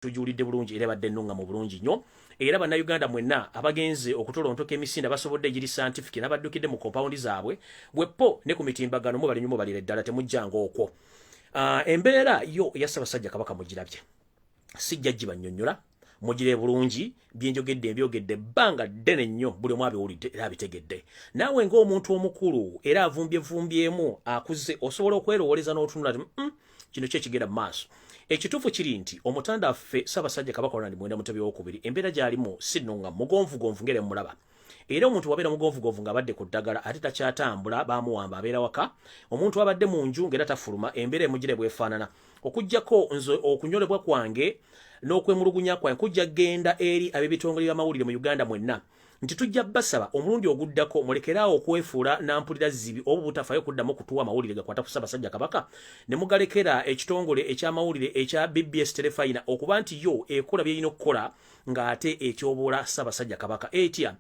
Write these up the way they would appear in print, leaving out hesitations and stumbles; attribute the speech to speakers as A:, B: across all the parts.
A: tujulidde bulungi era badde nnunga mu bulungi nnyo era bannayuganda mwenna abagenze okutolontoka emisinde basobodde egiri scientific n'abaddukidde mu compound zaabwe bweppo ne ku mitimbagano mu bali nyumu balira eddala temujjanga okwo embeera yo ya Ssaabasajja Kabaka mugirabye sijja gibannyonnyola mugire bulungi byenjogedde mbyogedde bbanga ddene nnyo buli omu abiwulidde era abitegedde naawe ng'omuntu omukulu era avumbyevumbyemu akuze osobola okwerowooleza n'otunula kino kye kigenda mu maaso ekituufu kiri nti omutanda affe Ssaabasajja Kabaka Ronald Muwenda Mutebi II embeera gy'alimu si nnunga mugonvugonvu ngere mulaba era omuntu wabeera mugonvugonvu ng'abadde ku ddagala ate takyatambula baamuwamba abeera waka omuntu abadde mu nju ng'era tafuluma embeera emugire bwefaanana okuggyako nze okunyolebwa kwange n'okwemulugunya kwange kujja genda eri ab'ebitongole by'amawulire mu Uganda mwenna nti tujja basaba omulundi oguddako mulekeraawo okwefuula nampulira zibi oba butafaayo kuddamu kutuwa amawulire gakwata ku Ssaabasajja Kabaka ne mugalekera ekitongole eky'amawulire ekya BBS Telefayina okuba nti yo ekola by'erina okukola ng'ate ekyobola Ssaabasajja Kabaka etya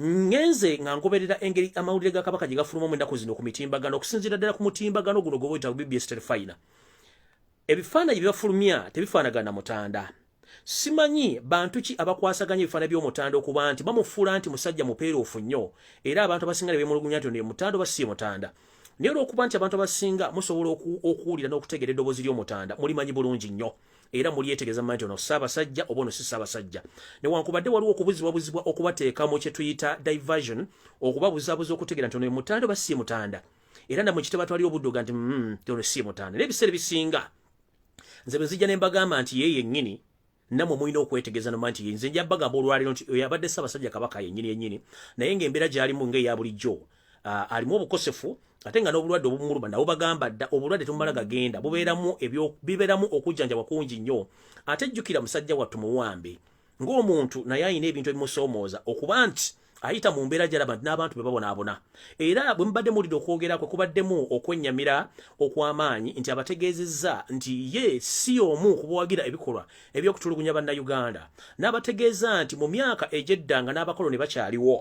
A: ngenze nga ngoberera engeri amawulire ga Kabaka gye gafuluma mu ennaku zino ku mitimbagano okusinziira ddala ku mutimbagano guno gwe bayita BBS Telefayina ebifaananyi bye bafulumya tebifaanagana mutanda simanyi bantu ki abakwasaganya ebifaananyi by'omutanda okuba nti bamufuula nti musajja mupeeruufu nnyo era abantu abasinga ne beemulugunya nti ono ye mutanda oba si ye mutanda naye olw'okuba nti abantu abasinga musobola okuwulira n'okutegeera eddoboozi ly'omutanda mulimanyi bulungi nnyo era mulyetegeeza mmanyi nti ono Ssaabasajja oba ono si Ssaabasajja newankubadde waliwo okubuzibwabuzibwa okubateekamu kye tuyita diversion okubabuzaabuza okutegeera nti ono ye mutanda oba si ye mutanda era namwe kitebatwalira obudduga nti ono si ye mutanda naye ebiseera ebisinga nze bwe nzijja ne mbagamba nti ye yennyini namwe mulina okwetegeeza nomanya nti nze nja bagamba olwaleero nti oyo abadde Ssaabasajja Kabaka yennyini naye ng'embeera gy'alimu ng'eya bulijjo alimu obukosefu ate nga n'obulwadde obumuluma nabo bagamba dda obulwadde tumala gagenda bibeeramu okujjanjabwa kungi nnyo ate jjukira musajja wattu muwambe ng'omuntu naye ayina ebintu ebimusoomooza okuba nti ayita mu mbeera gy'alaba nti n'abantu be babonaabona era bwe mubadde mulida okwogerako kubaddemu okwennyamira okw'amaanyi nti abategeezezza nti ye si omu kubawagira ebikolwa eby'okutulugunya bannayuganda n'abategeeza nti mu myaka egy'eddanga n'abakoloni bakyaliwo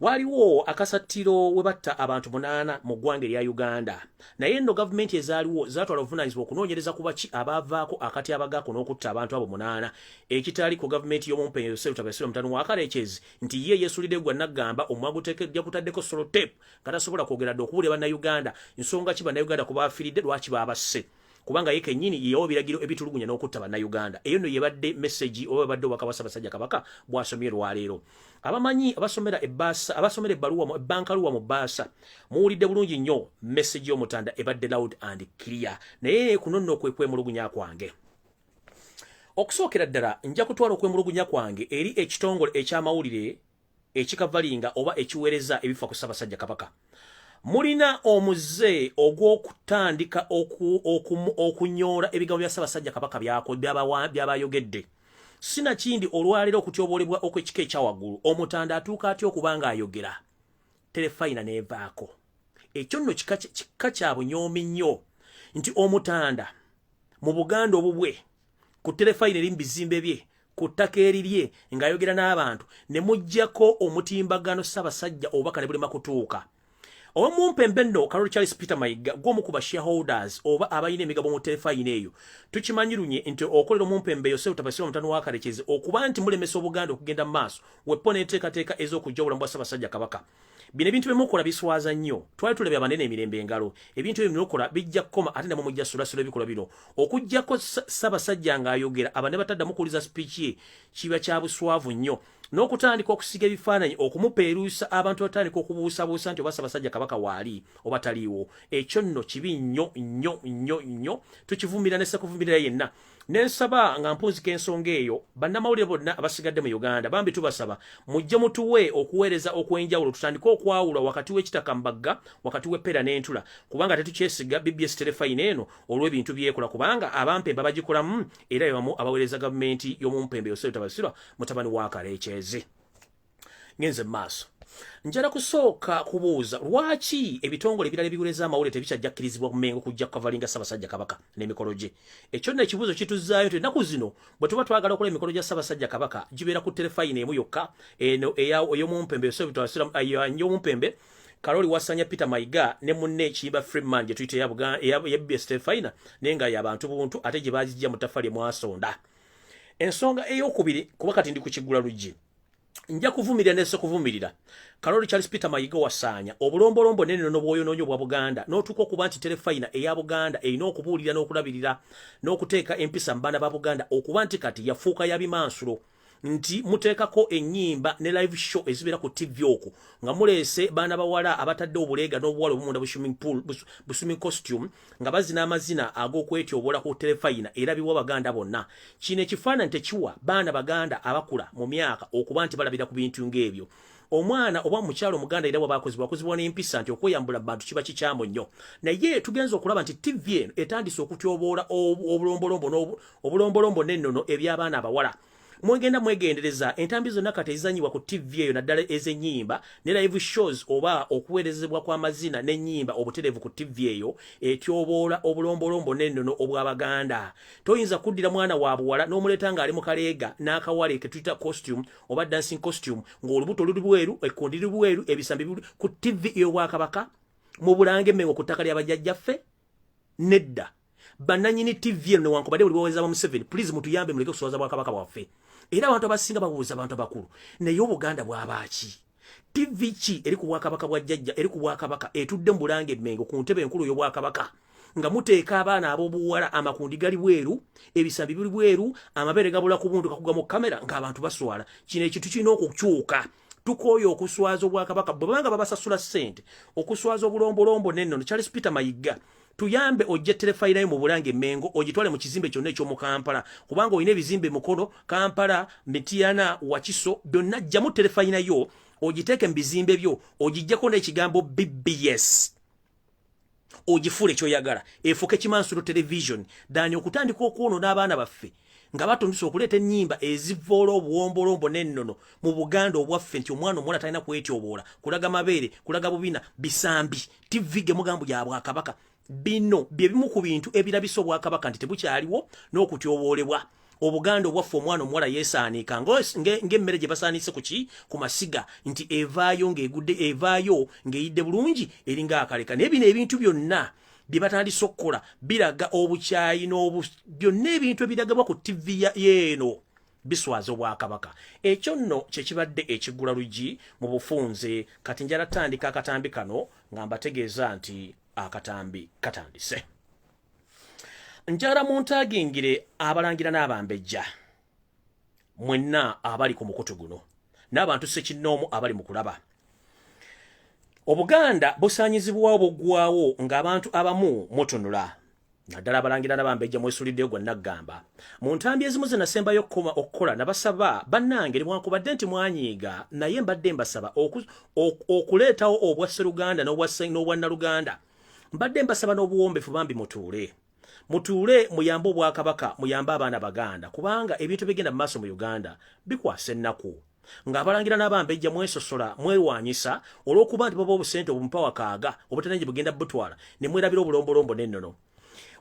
A: waliwo akasattiro we batta abantu 8 mu ggwanga erya Uganda naye nno gavumenti ezaaliwo zaatwala obuvunaanyizibwa okunoonyereza ku baki abaavaako akati abagaako n'okutta abantu abo 8 ekitali ku gavumenti y'omumpenyo Yosefu Tabasiro mutano wa Kalekyezi nti ye yeesulidde gwa naggamba omwagutekedde kutaddeko solotape nga tasobola kwogera dde okubuulira bannayuganda nsonga ki bannayuganda ku baafiiridde lwaki baabasse kubanga ye kennyini yeewa biragiro ebitulugunya n'okutta bannayuganda eyo nno yebadde message oba badde obubaka bwa Ssaabasajja Kabaka bw'asomye lwaleero abamanyi abasomera ebbaluwa ebbankaluwa mu bbaasa muwulidde bulungi nnyo message y'omutanda ebadde loud and clear naye kuno nno kwemulugunya kwange okusookera ddala nja kutwala okwemulugunya kwange eri ekitongole eky'amawulire ekikavalinga oba ekiweereza ebifa ku Ssaabasajja Kabaka mulina omuze ogw'okutandika okunyoola ebigambo bya Ssaabasajja Kabaka byabayogedde sinakindi olwaleero okutyobolebwa okw'ekika ekyawaggulu omutanda atuuka atya okuba ng'ayogera Telefayina neevaako ekyo nno kika kya bunyoomi nnyo nti omutanda mu Buganda obubwe ku Telefayina eri mu bizimbe bye ku ttaka erirye ng'ayogera n'abantu ne muggyako omutimbagano Ssaabasajja obubaka ne bulema kutuuka Omumpembe nno Karol Charles Peter Mayiga gwomu ku shareholders oba abayina emigabo mu Telefayina eyo tukimanyirunye nti okolera Omumpembe Yosefu Tabasiro mutano wa Kalekyezi okuba nti mulemesa Obuganda okugenda mu maaso wepo n'enteekateeka ez'okujja obulamu bwa Ssaabasajja Kabaka bino ebintu byemukola biswaza nnyo twali tulabye abanene emirembe engalo ebintu ebyo binokola bijja kukoma ate namwe mujja sulasula ebikola bino okuggyako Ssaabasajja ng'ayogera abane bataddamu kuwuliza speech ye kiba kya buswavu nnyo n'okutandika okusiga ebifaananyi okumupeeruusa abantu batandika okubuusabuusa nti oba Ssaabasajja Kabaka waali oba taliiwo ekyo nno kibi nnyo tukivumira ne sekuvumirira yenna nensaba nga mpunzika ensonga eyo bannamawulire bonna abasigadde mu Uganda bambi tubasaba mujje mutuwe okuweereza okwenjawulo tutandike okwawula wakati w'ekitaka mbagga wakati w'epera n'entula kubanga tetukyesiga BBS Telefayina eno olw'ebintu byekola kubanga abampembe bagikolamu era yamu abaweereza gavumenti y'Omumpembe Yosefu Tabasiro mutabani wa Kalekyezi ngenze maaso njala kusooka kubuuza lwaki ebitongole ebirala ebiweereza amawulire tebikyajjakkirizibwa ku Mengo kujja kukavalinga Ssaabasajja Kabaka n'emikolo gye ekyo nno ekibuuzo kituzaayo nti ennaku zino bwe tuba twagala okukola emikolo gya Ssaabasajja Kabaka gibeera ku Telefayina emu yokka eno ey'Omumpembe Yosefu Tabasiro y'Omumpembe Karoli wasanya Peter Mayiga ne munne Kiyimba Freeman gye tuyite ya Buganda ya Ebipya Stefina nenga y'abantu buntu ate gye baajijja mu ttafali mwasonda. Ensonga ey'okubiri kuba kati ndi ku Kiggula Luggi. Nja kuvumirira ne kuvumirira. Karoli Charles Peter Mayiga wasanya obulombolombo nene n'obwoyonoonyo bwa Buganda n'otuuka okuba nti Terefayina eya Buganda erina okubuulira n'okulabirira n'okuteeka empisa mu baana ba Buganda okuba nti kati yafuuka ya bimansulo nti muteekako ennyimba ne live show ezibeera ku TV okwo nga muleese baana bawala abatadde obuleega n'obuwala obumunda bu swimming costume nga bazina amazina ag'okwetyobola ku Terefayina erabibwa Baganda bonna. Kino ekifaananyi tekiwa baana Baganda abakula mu myaka okuba nti balabira ku bintu ng'ebyo. Omwana oba mukyalo Muganda era bwakozibwa n'empisa nti okweyambula bantu kiba kikyamu nnyo. Naye tugenza okulaba nti TV eno etandise okutyoboola obulombolombo n'ennono eby'abaana abawala. Mwegenda mwegendereza entambi zonna kati ezizanyibwa ku TV eyo naddala ez'ennyimba ne live shows oba okuweerezebwa kw'amazina n'ennyimba obutereevu ku TV eyo etyoboola obulombolombo n'ennono obw'Abaganda. Toyinza kuddira mwana wa buwala n'omuleeta ng'ali mu kaleega n'akawale ke tuyita costume oba dancing costume ng'olubuto luli bweru, ekkondi liri bweru, ebisambi biri ku TV ey'Obwakabaka mu Bulange Mmengo ku ttaka lya bajjajjaffe. Nedda bannannyini TV eno newankubadde buli baweza ba Museveni, please mutuyambe muleke okusooza Bwakabaka bwaffe. Era abantu abasinga babuuza abantu abakulu naye Obuganda bw'abaaki? TV ki eri ku Bwakabaka bwa jjajja eri ku Bwakabaka etudde mu Bulange Mmengo ku ntebe enkulu y'Obwakabaka nga muteeka abaana ab'obuwala amakundi gali bweru, ebisambi biri bweru, amabere gabula ku buntu kakuga mu kamera ng'abantu baswala. Kino ekintu kirina okukyuka. Tukooye okuswaza Obwakabaka bwebanga babasasula ssente okuswaza obulombolombo n'ennono. Charles Peter Mayiga tuyambe ojje Terefayina yo mu Bulange Mmengo ogitwale mu kizimbe kyonna eky'omu Kampala kubanga olina ebizimbe mukono Kampala, Mityana, Wakiso byonna jjamu Terefayina yo ogiteeke mu bizimbe byo ogijjako n'ekigambo BBS ogifuule ekyoyagala efuuke Kimansulo television dani okutandika okwonoona abaana baffe nga batondesa okuleeta ennyimba ezivoola obuwombolombo n'ennono mu Buganda obwaffe nti omwana omuwala talina kwetyoboola kulaga mabeere kulaga bubina bisambi TV ge mugambo gya Bwakabaka. Bino bye bimu ku bintu ebirabisa Obwakabaka nti tebukyaliwo n'okutyoboolebwa. Obuganda obwaffe omwana omuwala yeesaanika ng'emmere gye basaanise ku masiga nti evaayo ng'egudde evaayo ng'eyidde bulungi eringa akaleka. Naye bino ebintu byonna bye batandise okukola biraga obukyayi byonna ebintu ebiragabwa ku TV yeeno biswaza Obwakabaka. Ekyo nno kye kibadde Ekiggula Luggi mu bufunze. Kati njala tandika akatambi kano nga mbategeeza nti akatambi katandise. Njala muntagingire abalangira n'abambejja mwenna abali ku mukutu guno n'abantu ssekinnoomu abali mu kulaba. Obuganda busaanyizibwawo buggwawo ng'abantu abamu mutunula. Naddala abalangira n'abambejja mwesuliddeyo gwe naggamba. Mu ntambi ezimu ze nasembayo okukola nabasaba bannange newankubadde nti mwanyiiga naye mbadde mbasaba okuleetawo obwa Sseruganda n'obwa Nnaluganda. Mbadde mbasaba n'obuwombefu bambi mutuule muyambe Obwakabaka muyambe abaana Baganda kubanga ebintu bigenda mu maaso mu Uganda bikwasa ennaku. Ng'abalangira n'abambejja mwesosola mwerwanyisa olw'okuba nti baba obusente obumpa wakaaga obutanenje bugenda butwala ne mwerabira obulombolombo n'ennono.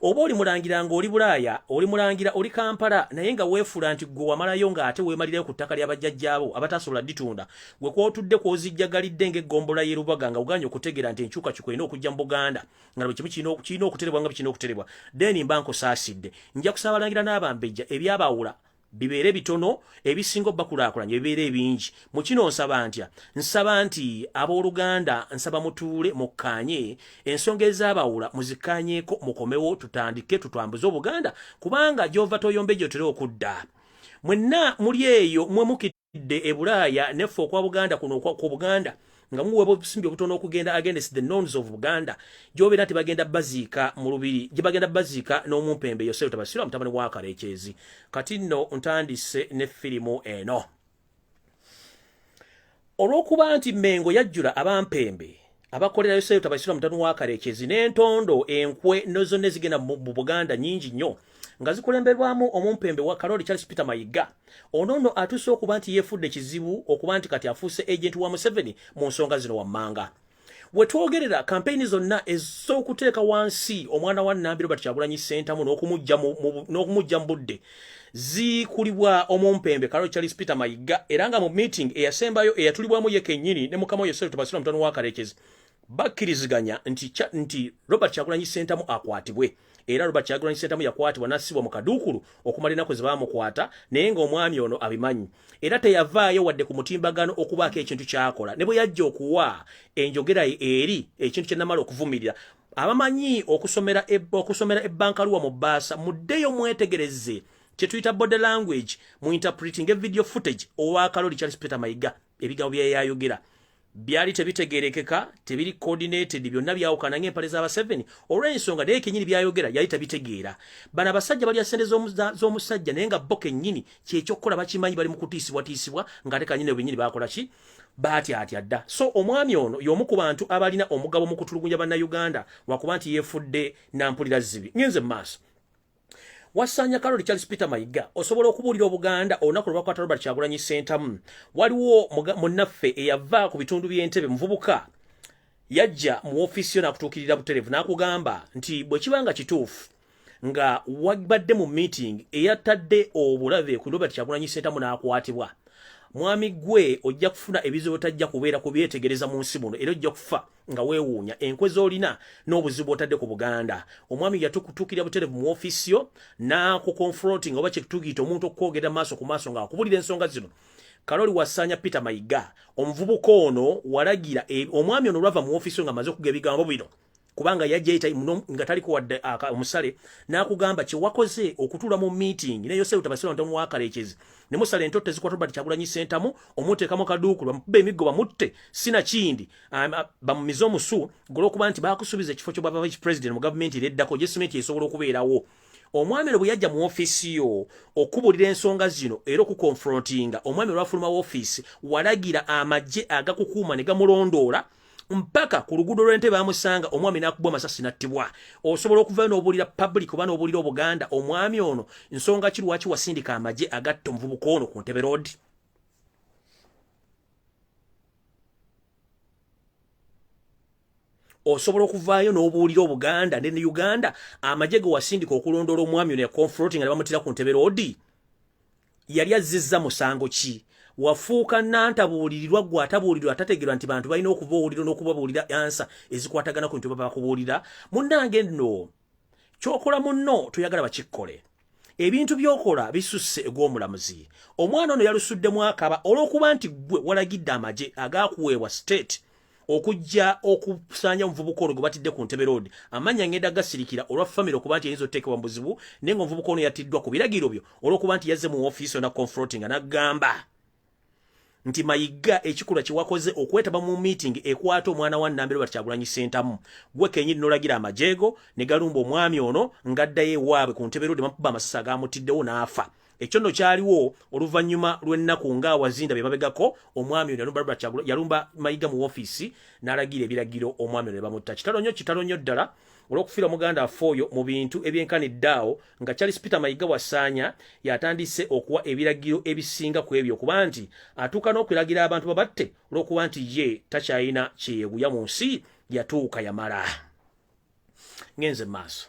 A: Oba oli mulangira ng'oli Bulaaya, oli mulangira oli Kampala naye nga weefula nti gwe wamalayo ng'ate weemalirayo ku ttaka lya bajjajjaabo abatasobola ditunda gwe kw'otudde kw'ozijjagalidde ng'eggombola y'e Lubaga nga uganye okutegeera nti enkyukakyuka erina okujja mu Buganda nga nabwe kimu kirina okuterebwa nga bwe kirina okuterebwa. Then mba nkosaasidde nja kusaba abalangira n'abambejja ebyabawula bibeere bitono ebisinga obbakulaakulanya bibeere ebingi. Mu kino nsaba ntya? Nsaba nti abooluganda nsaba mutuule mukkaanye ensonga ez'abawula muzikkaanyeeko mukomewo tutandike tutwambuze Obuganda kubanga gy'ova toyombe gy'otera okudda. Mwenna muli eyo mwe mukidde e Bulaaya neffe okwa Buganda kuno ku Buganda nga muweebwa obusimbi obutono okugenda against the norms of Buganda gy'obeera nti bagenda baziika mu lubiri gye bagenda baziika n'omumpembe Yosero Tabasirwa mutabani wa Kalekyezi. Kati nno ntandise ne firimu eno. Olw'okuba nti Mmengo yajjula abampembe abakolera Yosero Tabasirwa mutabani wa Kalekyezi n'entondo enkwe zonna ezigenda mu Buganda nnyingi nnyo nga zikulemberwamu omumpembe wa Karoli Charles Peter Mayiga. Ono atuuse okuba nti yeefudde kizibu okuba nti kati afuuse agent wa Museveni mu nsonga zino wammanga. We twogerera kampeyini zonna ez'okuteeka wansi omwana wa Nnambi Robert Kyagulanyi Ssentamu n'okumujja mu budde zikulibwa omumpembe Karoli Charles Peter Mayiga era nga mu meeting eyasembayo eyatulibwamu ye kennyini ne mukama Yosero Tabasirwa mutabani wa Kalekyezi bakkiriziganya nti Robert Kyagulanyi Ssentamu akwatibwe. Era Robert Kyagulanyi Ssentamu yakwatibwa n'assibwa mu kaduukulu okumala ennaku ze baamukwata, naye ng'omwami ono abimanyi. Era teyavaayo wadde ku mutimbagano okubaako ekintu kyakola. Ne bwe yajja okuwa enjogera eri ekintu kye namala okuvumirira. Abamanyi okusomera ebbankaluwa mu bbaasa, muddeyo mwetegereze kye tuyita body language mu interpreting video footage owa Kaloli Charles Peter Mayiga ebigambo bye yayogera. Byali tebitegerekeka, tebiri coordinated, byonna byawukana ng'empale z'aba 7 olw'ensonga naye kennyini byayogera yali tabitegeera. Bano abasajja bali asente z'omusajja naye nga bo kennyini kyekyokukola bakimanyi, bali mu kutiisibwatiisibwa ng'ate kannyini bennyini bakola ki? Baatya dda. So omwami ono y'omu ku bantu abalina omugabo mu kutulugunya bannayuganda wakuba nti yeefudde nampulira zzibi. Ngenze mu maaso. Wasanya Kaloli Charles Peter Mayiga osobola okubuulira Obuganda olunaku lwe bakwata Robert Kyagulanyi Ssentamu. Waliwo munnaffe eyava ku bitundu by'Entebbe, muvubuka yajja mu ofiisi yo n'akutuukirira butereevu n'akugamba nti bwe kibanga kituufu nga wabadde mu meeting eyatadde obulave ku Robert Kyagulanyi Ssentamu n'akwatibwa, mwami gwe ojja kufuna ebizibu tajja kubeera kubyetegereza mu nsi muno, era ojja kufa nga weewuunya enkwe z'olina n'obuzibu otadde ku Buganda. Omwami yatukutuukirira butereevu mu ofiisi yo n'akukonfronting oba kye tugiyita omuntu okukwogera maaso ku maaso ng'akubulira ensonga zino. Kaloli Wasanya Peter Mayiga omuvubuka ono walagira omwami ono lwava mu ofiisi yo nga amaze okuga ebigambo bino, kubanga yajja yita nga taliko wadde omusale, n'akugamba kye wakoze okutuula mu meeting ne Yosefu Tabasira ntono wakaleekezi ne musale entotte zikwata Robert Kyagulanyi Ssentamu, omuteekamu kaduukulu bamukuba emiggo bamutte sina kindi bamumize omusu golw'okuba nti baakusuubiza ekifo kyo baba vice president mu gavumenti ereddako jesiment esobola okubeerawo. Omwami bwe yajja mu ofiisi yo okubulira ensonga zino era okukonfrontinga, omwami lwafuluma ofiisi walagira amagye agakukuuma ne gamulondoola mpaka ku luguudo lw'Entebbe bamusanga, omwami n'akubwa amasasi n'attibwa. Osobola okuvayo n'obuulira public oba n'obuulira Obuganda omwami ono nsonga ki lwaki wasindika amagye agatta omuvubuka ono ku Ntebbe Road? Osobola okuvaayo n'obuulira Obuganda ne Uganda amagye ge wasindika okulondoola omwami ono ya confronting nga bamutira ku Ntebbe Road yali azzizza musango ki? Wafuuka nantabuulirirwa gwe atabuulirwa atategeerwa nti bantu balina okubabuulira n'okubabuulira ansa ezikwatagana ku bintu baba bakubuulira. Munnange nno kyokola munno toyagala bakikkole. Ebintu by'okola bisusse egw'omulamuzi. Omwana ono yalusuddemu akaba olw'okuba nti gwe walagidde amagye agaakuweebwa state okujja okusaanya omuvubuka ono gwe batidde ku Ntebbe Road. Amannya ngenda gasirikira olwa family okuba nti yinza oteekebwa mu buzibu, naye ng'omuvubuka ono yatiddwa ku biragiro byo olw'okuba nti yazze mu ofiisi na confronting n'agamba nti Mayiga ekikula kiwakoze okwetaba mu meeting ekwata omwana wa Nnambiro Robert Kyagulanyi Ssentamu. Gwe kennyini n'olagira amajego ne galumba omwami ono ng'addayo ewaabwe ku Ntebbe Road bamukuba amasasi agaamutiddewo n'afa. Ekyo nno kyaliwo oluvannyuma lw'ennaku ng'awazinda be babegako omwami ono yalumba Mayiga mu ofiisi n'alagira ebiragiro omwami ono ne bamutta. Kitalo nnyo ddala olw'okufiira Omuganda afooyo mu bintu ebyenkaniddeawo nga Charles Peter Mayiga Wasanya yatandise okuwa ebiragiro ebisinga ku ebyo kuba nti atuuka n'okwiragira abantu babatte olw'okuba nti ye takyalina kyeyeguya mu nsi yatuuka yamala. Ngenze maaso.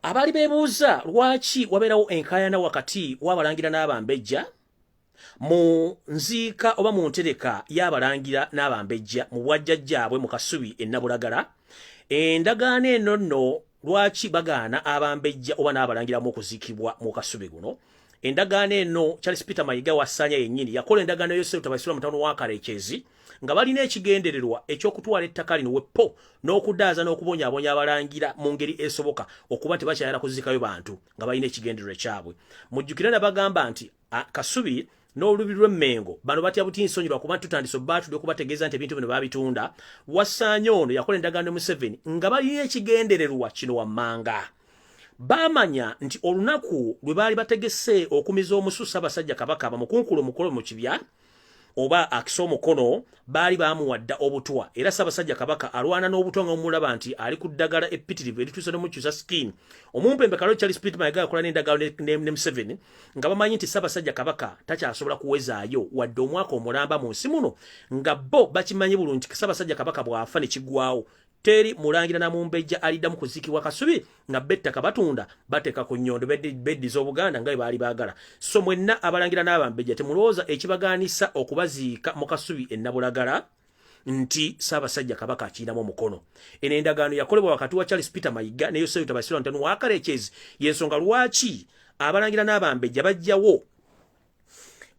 A: Abali beebuuza lwaki wabeerawo enkaayana wakati w'abalangira n'abambejja mu nziika oba mu ntereka y'abalangira n'abambejja mu bwajjajjaabwe mu Kasubi e Nabulagala, endagaano eno nno lwaki bagaana abambejja oba n'abalangiramu okuziikibwa mu Kasubi guno? Endagaano eno Charles Peter Mayiga Wasanya yennyini yakola endagaano Yosefu Tabasira mutano wa Kaleekezi nga balina ekigendererwa eky'okutwala ettaka lino weppo n'okudaaza n'okubonyaabonya abalangira mu ngeri esoboka okuba nti bakyayala kuziikayo bantu nga balina ekigendererwa kyabwe. Mujjukire n'abagamba nti Kasubi n'olubi lw'Emmengo bano batya butinsonyiwa kuba tutandise batudde okubategeeza nti ebintu bino babitunda. Wasanya ono yakola endagaano Museveni nga balina ekigendererwa kino wammanga. Bamanya nti olunaku lwe baali bategese okumiza omusu Ssaabasajja Kabaka abamukunkula omukolo mu kibya oba akisa omukono baali baamuwadda obutwa, era Ssaabasajja Kabaka alwana n'obutwa nga omulaba nti ali ku ddagala eppitirivu erituuse n'omukyusa skin. Omumpembe Kaloli Charles Peter Mayiga yakola n'endagaano ne Museveni nga bamanyi nti Ssaabasajja Kabaka takyasobola kuwezaayo wadde omwaka omulamba mu nsi muno, nga bo bakimanyi bulungi Ssaabasajja Kabaka bw'afa ne kiggwawo teri mulangira na mumbejja alidda mu kuzikibwa Kasubi nga bettaka batunda bateka ku nnyondo beddi z'Obuganda nga bali baagala. So mwenna abalangira n'abambejja temulowooza ekibaganisa okubaziika mu Kasubi ennabulagala nti Ssaabasajja Kabaka akiinamu omukono. Eno endagaano yakolebwa wakati wa Charles Peter Mayiga ne Yosefu Tabasirwa Ntanu wa Kalekyezi, y'ensonga lwaki abalangira n'abambejja bajjawo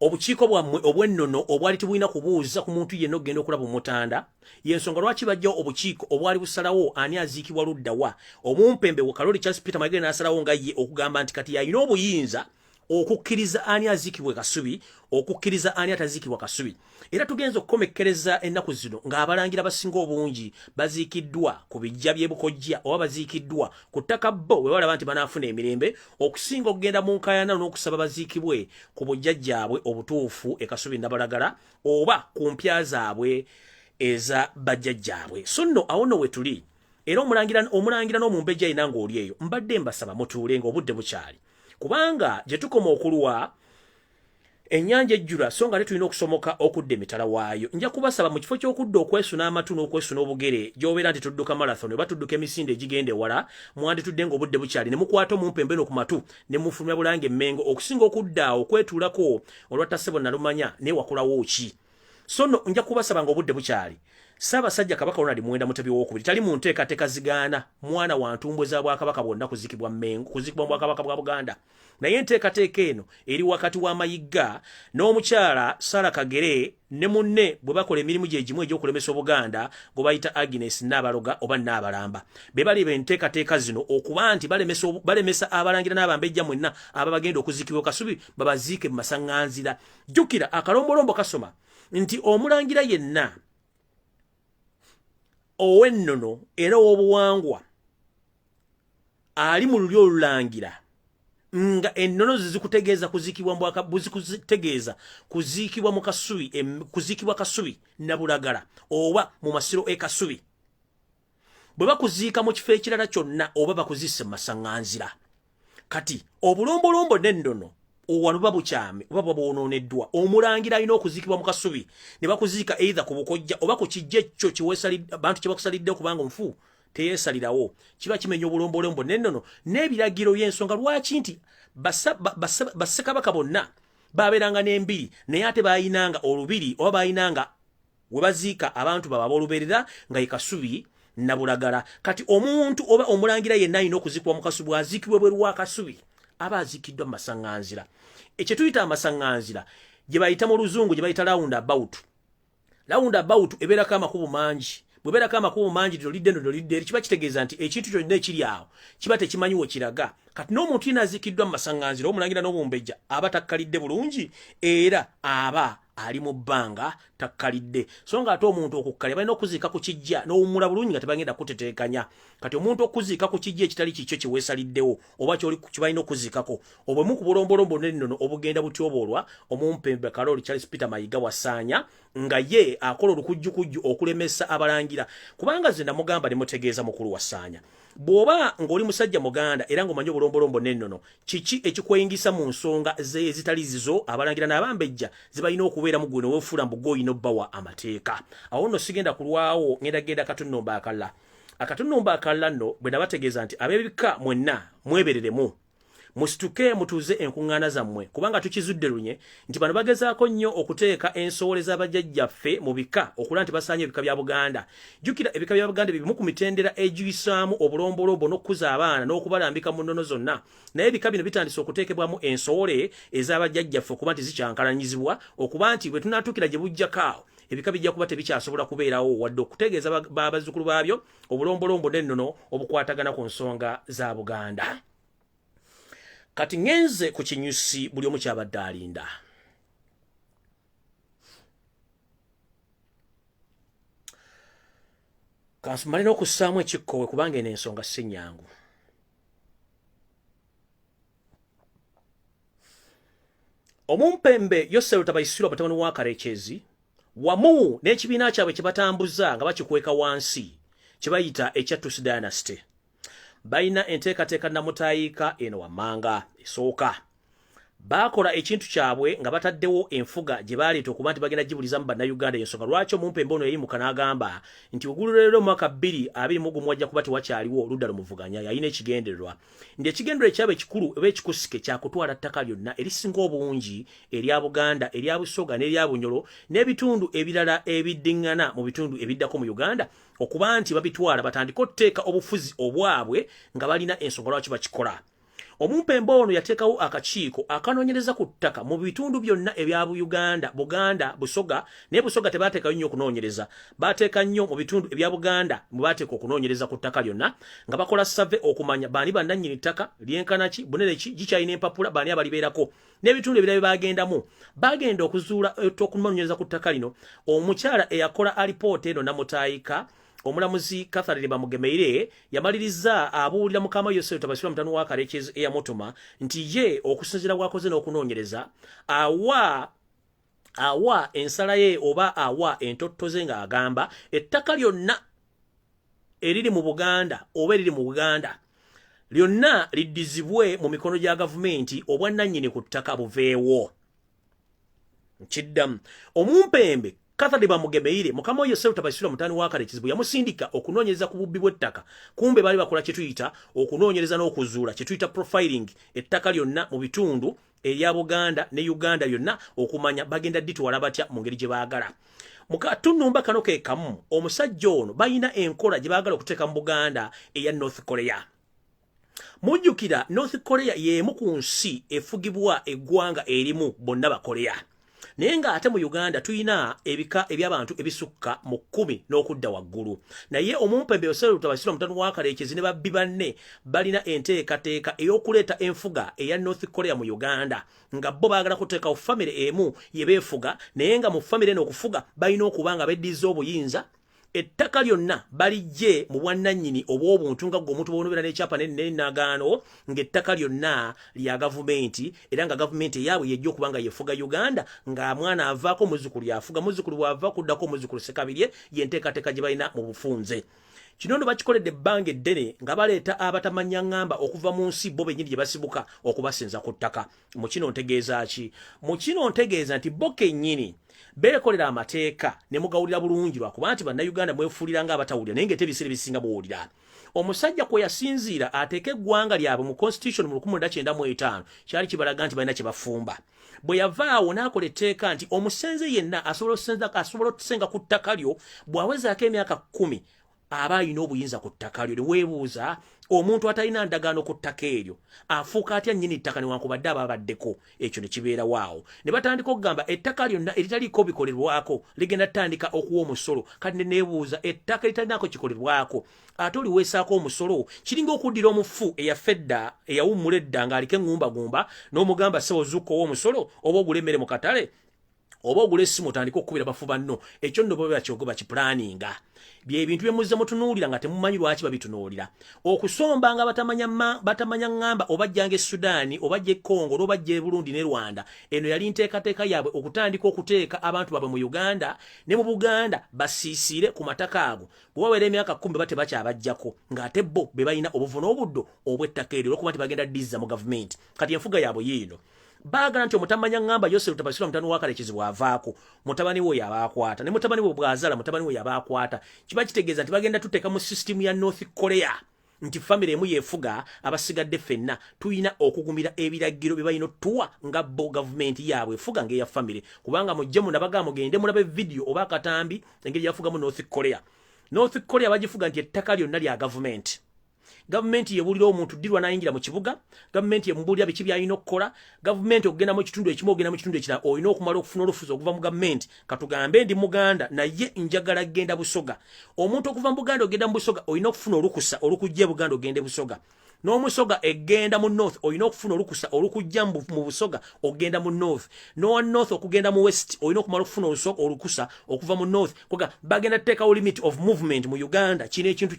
A: obukiiko bwammwe obwennono obwali tebulina kubuuza ku muntu yenna okugenda okulaba omutanda. Y'ensonga lwaki bajjawo obukiiko obwali busalawo ani aziikibwa ludda wa. Omumpembe wa Kaloli Charles Peter Mayiga n'asalawo nga ye okugamba nti kati yalina obuyinza okukkiriza ani aziikibwe Kasubi, okukkiriza ani ataziikibwa Kasubi. Era tugenza okukomekkereza ennaku zino ng'abalangira basinga obungi baziikiddwa ku bijja by'ebukojja oba baziikiddwa ku ttaka bo we balaba nti banaafuna emirembe okusinga okugenda mu nkaayana n'okusaba baziikibwe ku bujjajjaabwe obutuufu e Kasubi Nnabalagala oba ku mpya zaabwe eza bajjajjaabwe. So nno awo nno we tuli. Era omulangira n'omumbejja ayina ng'oli eyo mbadde mbasaba mutuule ng'obudde bukyali. Kubanga gye tukoma okuluwa ennyanja ejjula so nga tulina okusomoka okudda emitala waayo. Nja kubasaba mu kifo ky'okudda okwesuna amatu n'okwesuna obugere gy'obeera nti tudduka marathon oba tudduka emisinde egigenda ewala mwanditudde ng'obudde bukyali ne mukwata omumpembe ku matu ne mufulumya Bulange Mmengo okusinga okudda okwetuulako olwatasebo nalumanya ne wakulawo ki. So nno nja kubasaba ng'obudde bukyali. Ssaabasajja Kabaka Ronald Muwenda Mutebi w'okubiri tali mu nteekateeka zigaana mwana wa ntumbwe za Bwakabaka bwonna kuzikibwa Mmengo kuzikibwa mu Bwakabaka bwa Buganda. Naye enteekateeka eno eri wakati wa Mayiga n'omukyala Sara Kagere ne munne bwe bakola emirimu gye gimu egy'okulemesa Obuganda gwe bayita Agnes Nabaloga oba Nabalamba. Be bali enteekateeka zino okuba nti balemesa abalangira n'abambejja mwenna ababagenda okuzikibwa Kasubi babaziike mu masaŋŋanzira. Jjukira akalombolombo kasoma nti omulangira yenna owennono era w'obuwangwa ali mu lulyo olulangira nga ennono zikutegeeza kuziikibwa mu Kasubi kuziikibwa Kasubi Nnabulagala oba mu masiro e Kasubi. Bwe bakuziika mu kifo ekirala kyonna oba bakuzisse mu masaŋŋanzira. Kati obulombolombo n'ennono wano babukyame oba babwonooneddwa. Omulangira alina okuziikibwa mu Kasubi ne bakuziika either ku bukojja oba ku kijja ekyo abantu kye bakusalidde kubanga omufu teyeesalirawo. Kiba kimenya obulombolombo n'ennono n'ebiragiro y'ensonga lwaki nti bassekabaka bonna baabeeranga n'embiri naye ate baayinanga olubiri oba baayinanga we baziika abantu baba ab'olubeerera nga ye Kasubi Nnabulagala. Kati omuntu oba omulangira yenna alina okuziikibwa mu Kasubi aziikibwe bweru wa Kasubi aba aziikiddwa mu masaŋŋanzira. Ekyo tuyita amasaŋŋanzira gye bayita mu Luzungu gye bayita round about. Round about ebeerako amakubo mangi. Bwe beerako amakubo mangi lidde kiba kitegeeza nti ekintu kyonna ekiri awo kiba tekimanyiwo kiraga. Kati n'omuntu yina aziikiddwa mu masaŋŋanzira omulangira n'obumbejja aba takkalidde bulungi era aba ali mu bbanga takkalidde. So nga ate omuntu okukkalya balina okuziika ku kijja n'owummula bulungi nga tebagenda kuteteekanya. Kati omuntu okuziika ku kijja ekitali kikyo kye weesaliddewo oba kyebalina okuziikako obwemu ku bulombolombo n'ennono obugenda butyoboolwa omumpembe Kaloli Charles Peter Mayiga wasaanya nga ye akola olukujjukujju okulemesa abalangira. Kubanga ze namugamba ne mutegeeza mukulu wasaanya bw'oba ng'oli musajja Muganda era ng'omanyi obulombolombo n'ennono kiki ekikweyingisa mu nsonga ezitali zizo abalangira n'abambejja zibalina okubeera mu gwe neweefuula mbu gw'olina obbawa amateeka. Awo nno sigenda kulwawo ngenda akatunnomba akalla. Akatunnomba akalla nno bwe nabategeeza nti ab'ebika mwenna mwebereremu musituke mutuuze enkuŋŋaana zammwe kubanga tukizudde lunye nti bano bagezaako nnyo okuteeka ensowole z'abajjajjaffe mu bika okulaba nti basaanya ebika bya Buganda. Jjukira ebika bya Buganda bimu ku mitendera egiyisaamu obulombolombo n'okukuza abaana n'okubalambika mu nnono zonna. Naye ebika bino bitandise okuteekebwamu ensowole ez'abajjajjaffe okuba nti zikyankalanyizibwa okuba nti bwe tunaatuukira gye bujjakaawo ebika bijja kuba tebikyasobola kubeerawo wadde okutegeeza bazzukulu baabyo obulombolombo n'ennono obukwatagana ku nsonga za Buganda. Kati ngenze ku kinyusi buli omu kyabadde alinda. Kansumalina okussaamu ekikkowe kubanga eno ensonga si nnyangu. Omumpembe Yosefu Tabayisirwa batabani wa Kalekyezi wamu n'ekibiina kyabwe kye batambuza nga bakikweka wansi kye bayita ekya Tusi Dynasty bayina enteekateeka namutayiika eno wammanga esooka. bakola ekintu kyabwe nga bataddewo enfuga gye baleeta okuba nti bagenda gibuliza mu bannayuganda ensonga lwaki Omumpembe ono yayimuka n'agamba nti ogululero mu mwaka 2021 wajja kuba tewakyaliwo oludda lumuvuganya yalina ekigendererwa ndi ekigendererwa ekyaba ekikulu oba ekikusike kyakutwala ttaka lyonna erisinga obungi erya Buganda erya Busoga n'erya Bunyoro n'ebitundu ebirala ebiddiŋŋana mu bitundu ebiddako mu Uganda okuba nti babitwala batandika okuteeka obufuzi obwabwe nga balina ensonga lwaki bakikola. Omumpembe ono yateekawo akakiiko akanoonyereza ku ttaka mu bitundu byonna ebya Uganda, Buganda, Busoga, ne Busoga tebateekayo nnyo okunoonyereza. Bateeka nnyo mu bitundu ebya Buganda mu bateeka okunoonyereza ku ttaka lyonna nga bakola survey okumanya baani bannannyini ttaka, lyenkana ki, bunene ki, gikyalina empapula, baani abalibeerako. N'ebitundu ebirala bye bagendamu, bagenda okuzuula okunoonyereza ku ttaka lino. Omukyala eyakola alipoota eno namutaayika omulamuzi Catherine Bamugemeire yamaliriza abuulira Mukama Yosef Tabasira mutano wa Karekezi eyamutuma nti ye okusinzira bwakoze n'okunoonyereza awa ensala ye oba awa entottoze nga agamba ettaka lyonna eriri mu Buganda oba eriri mu Buganda lyonna liddizibwe mu mikono gya gavumenti obwannannyini ku ttaka buveewo. Nkiddamu Omumpembe Catherine Bamugemeire Mukama Yosef Tabasira mutano wa Karekezi yamusindika okunoonyereza ku bubbi bw'ettaka kumbe bali bakola kye tuyita okunoonyereza n'okuzuula kye tuyita profiling ettaka lyonna mu bitundu erya Buganda ne Uganda yonna okumanya bagenda ditwala batya mu ngeri gye baagala. Mu katunumba kano ke kamu omusajja ono balina enkola gye baagala okuteeka mu Buganda eya North Korea. Mujjukira North Korea y'emu ku nsi efugibwa eggwanga erimu bonna ba Korea. Naye ng'ate mu Uganda tuyina ebika eby'abantu ebisukka mu 10 n'okudda waggulu. Naye Omumpembe Yosef Tabasira mutano wa Karekezi ne babbi banne balina enteekateeka ey'okuleeta enfuga eya North Korea mu Uganda nga bo baagala kuteekawo famire emu ye beefuga naye nga mu famire eno okufuga balina okuba nga beddiza obuyinza ettaka lyonna balijje mu bwannannyini obw'obuntu nga gwe omuntu bw'onobeera n'ekyapa n'ennaagaano ng'ettaka lyonna lya gavumenti era nga gavumenti eyaabwe yejja okuba nga yefuga Uganda nga mwana avaako muzzukulu yafuga muzzukulu bw'ava kuddako muzzukulu sekabirye yenteekateeka gye balina mu bufunze. Kino nno bakikoledde ebbanga eddene nga baleeta abatamanya ŋŋamba okuva mu nsi bo bennyini gye basibuka okubasenza ku ttaka. Mu kino ntegeeza ki? Mu kino ntegeeza nti bo kennyini beekolera amateeka ne mugawulira bulungi lwakuba nti bannayuganda mwefuulira nga abatawulira naye ng'ate ebiseera ebisinga buwulira. Omusajja kwe yasinziira ateeka eggwanga lyabwe mu constitution mu 1995 kyali kibalaga nti balina kye bafumba. Bwe yavaawo n'akola etteeka nti omusenze yenna asobola okusenga ku ttaka lyo bw'awezaako emyaka 10 aba alina obuyinza ku ttaka lyo. Ne weebuuza omuntu atalina ndagaano ku ttaka eryo afuuka atya nnyini ttaka newankubadde aba abaddeko. Ekyo ne kibeera waawo ne batandika okugamba ettaka lyonna eritaliiko bikolerwako ligenda tutandika okuwa omusolo. Kati ne neebuuza ettaka eritalinaako kikolerwako ate oliweesaako omusolo kiringa okuddira omufu eyafedda eyawummula edda ng'aliko eŋŋumbagumba n'omugamba ssebo zuuka ow'omusolo oba ogula emmere mu katale oba ogula essimu otandika okukubira bafu banno. Ekyo nno baba bakipulaninga bye bintu bye muzze mutunuulira nga temumanyi lwaki babitunuulira. Okusomba nga batamanya ŋŋamba oba jjanga e Sudaani oba jje Congo oba jje Burundi ne Rwanda. Eno yali nteekateeka yaabwe okutandika okuteeka abantu baabwe mu Uganda ne mu Buganda basiisiire ku mataka ago bwe baweera emyaka 10 bate bakyabajjako ng'ate bo be balina obuvuna obuddo obw'ettaka eryo olw'okuba nti bagenda ddiza mu gavumenti. Kati enfuga yaabwe yiino baagala nti omutamanya ŋŋamba Yosef Tabasira mutano wa Karekezi bw'avaako mutabani we yabaakwata ne mutabani we bw'azaala mutabani we yabaakwata. Kiba kitegeeza nti bagenda tuteeka mu sisitimu ya North Korea nti famire emu yeefuga abasigadde ffenna tuyina okugumira ebiragiro bye balina otuwa nga bo gavumenti yaabwe efuga ng'eya famire kubanga mujje munabaga mugende mulabe vidiyo oba akatambi engeri yafugamu North Korea. North Korea bagifuga nti ettaka lyonna lya gavumenti. Gavumenti yebuulira omuntu ddirwa n'ayingira mu kibuga. Gavumenti yemubuulira biki by'alina okukola. Gavumenti okugenda mu kitundu ekimu ogenda mu kitundu ekirala olina okumala okufuna olufuzi okuva mu gavumenti. Katugambe ndi Muganda naye njagala genda Busoga. Omuntu okuva mu Buganda ogenda mu Busoga olina okufuna olukusa olukujja Buganda ogende Busoga. N'omusoga egenda mu North olina okufuna olukusa olukujja mu Busoga ogenda mu North. N'owa North okugenda mu West olina okumala okufuna olukusa okuva mu North. Koga bagenda teekawo limit of movement mu Uganda. Kino ekintu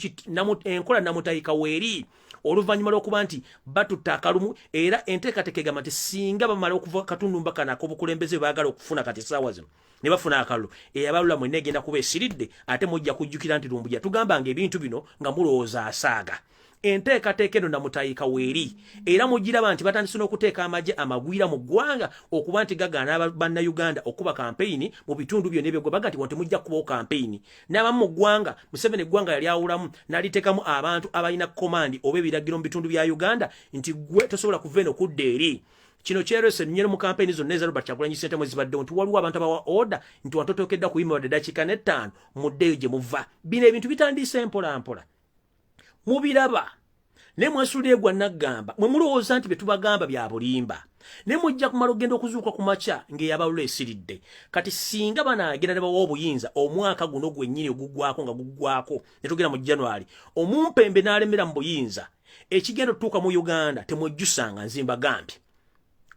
A: enkola namutayika weeri oluvannyuma lw'okuba nti batutta akalumu era enteekateeka egamba nti singa bamala okuva katundu mbakana ak'obukulembeze baagala okufuna kati essaawa zino ne bafuna akalulu abalula mwenna egenda kuba esiridde ate mujja kujjukira nti Lumbuye tugamba nga ebintu bino nga mulowooza asaaga. enteekateeka eno namutayika weeri era mugiraba nti batandise n'okuteeka amagye amagwira mu ggwanga okuba nti gagaana bannayuganda okuba kampeyini mu bitundu byonna ebyo baga nti wonti mujja kubawo kampeyini n'abamu mu ggwanga Museveni eggwanga yali awulamu n'aliteekamu abantu abalina komandi oba ebiragiro mu bitundu bya Uganda nti gwe tosobola kuva eno kudda eri kino kyerese nyero mu kampeyini zonna eza Robert Kyagulanyi Ssentamu ezibaddewo nti waliwo abantu abawa order nti watotokedda kuyima wadde dakiika n'ettaano muddeyo gye muva bino ebintu bitandiise mpola mpola mubiraba ne mwasuulire gwa naggamba mwe mulowooza nti bye tubagamba bya bulimba ne mujja kumala okugenda okuzuuka ku makya ng'eyabalula esiridde kati singa banaagenda ne bawa obuyinza omwaka guno gwennyini oguggwako nga guggwako ne tugenda mu January omumpembe n'alemera mu buyinza ekigenda otutuuka mu Uganda temwejjusanga nzimbagambye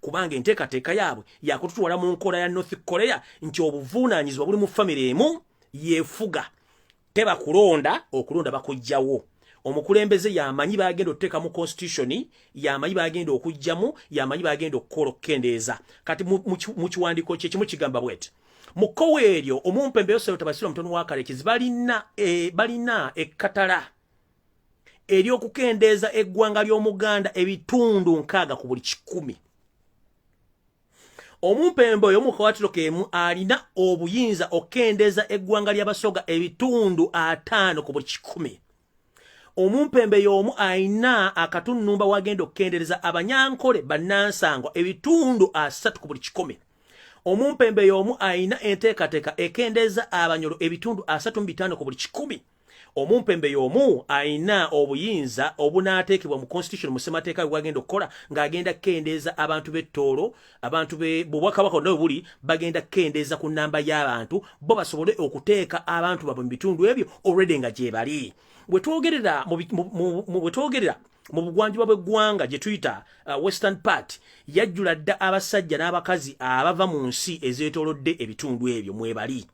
A: kubanga enteekateeka yaabwe yakututwala mu nkola ya North Korea nti obuvunaanyizibwa buli mu famire emu yeefuga teba kulonda okulonda bakujjawo omukulembeze yamanyi bagenda oteeka mu constitution yamanyi bagenda okujjamu yamanyi bagenda okukola okukendeeza kati mu kiwandiiko kye kimu kigamba bweti mu kkowe eryo omumpembe Yosef Tabasira Mutono wa Kalekezi balina ekkatala ery'okukendeeza eggwanga ly'Omuganda ebitundu 6 ku buli 100 omumpembe oyo mukwatiro kemu alina obuyinza okkendeeza eggwanga ly'Abasoga ebitundu 5 ku buli 100 omumpembe y'omu aina akatunumba wagenda okkendeeza Abanyankole bannansangwa ebitundu 3 ku buli 100 omumpembe y'omu aina enteekateeka ekkendeeza Abanyolo ebitundu 35 ku buli 100 omumpembe y'omu aina obuyinza obunaateekebwa mu constitution mu ssemateeka wagenda okukola ng'agenda kkendeeza abantu b'ettoolo abantu bw'Obwakabaka bwonna buli bagenda kkendeeza ku nnamba y'abantu bo basobole okuteeka abantu babwe mu bitundu ebyo already nga gye bali bwe twogerera mu bugwanjuba bw'eggwanga gye tuyita western part yajjula dda abasajja n'abakazi abava mu nsi ezeetoolodde ebitundu ebyo mwebali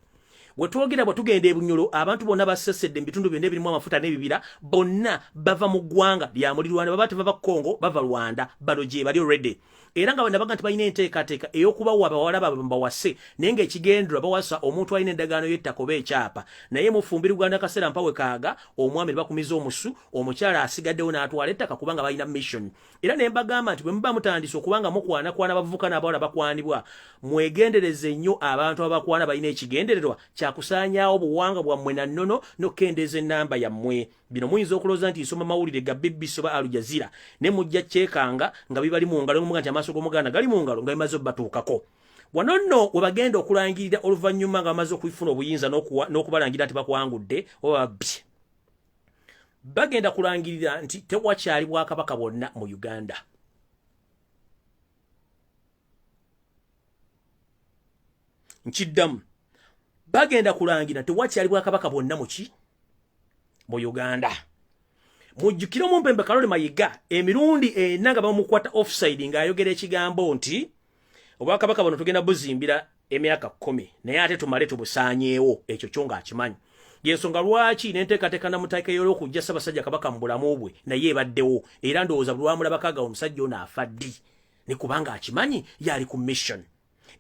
A: wetwogera bwetugenda ebunyolo abantu bonna basesedde mu bitundu byonna ebirimu amafuta n'ebibira bonna bava mu ggwanga lya mulirwana baba tebava Kongo bava Rwanda bano gye bali already era nga banabaga nti balina enteekateeka ey'okubawa abawala baabwe mbawase naye ng'ekigendera bawasa omuntu alina endagaano y'ettaka oba ekyapa naye mufumbiri Uganda kaseera mpawe kaaga omwami bakumiza omusu omukyala asigaddewo n'atwala ettaka kubanga balina mission era ne mbagamba nti bwe muba mutandise okubanga mukwana bavubuka n'abawala bakwanibwa mwegendereze nnyo abantu abakwana balina ekigendererwa kyakusaanyaawo obuwanga bwammwe na nnono n'okkendeeza ennamba yammwe bino muyinza okulooza nti nsoma mawulire ga BBC oba Al Jazeera ne mujja kyekanga nga bibali mu ngalo n'omuga nti amaaso g'Omuganda gali mu ngalo nga bimaze obbatuukako wano nno we bagenda okulangirira oluvannyuma nga bamaze okufuna obuyinza n'okubalangira nti bakwangudde oba babbi bagenda kulangirira nti tewakyali Bwakabaka bwonna mu Uganda nkiddamu bagenda kulangira tewakyali Bwakabaka bwonna mu Uganda mujjukira omumpembe Kalole Mayiga emirundi nga bamukwata offside ng'ayogera ekigambo nti Obwakabaka buno tugenda buzimbira emyaka 10 naye ate tumale tubusaanyeewo ekyo kyo ng'akimanyi yensonga lwaki n'enteekateeka namutaika y'olwokujja Ssaabasajja Kabaka mu bulamu bwe naye ebaddewo era ndowooza buli wamulabakaga omusajja ono afa ddi ne kubanga akimanyi yali ku mission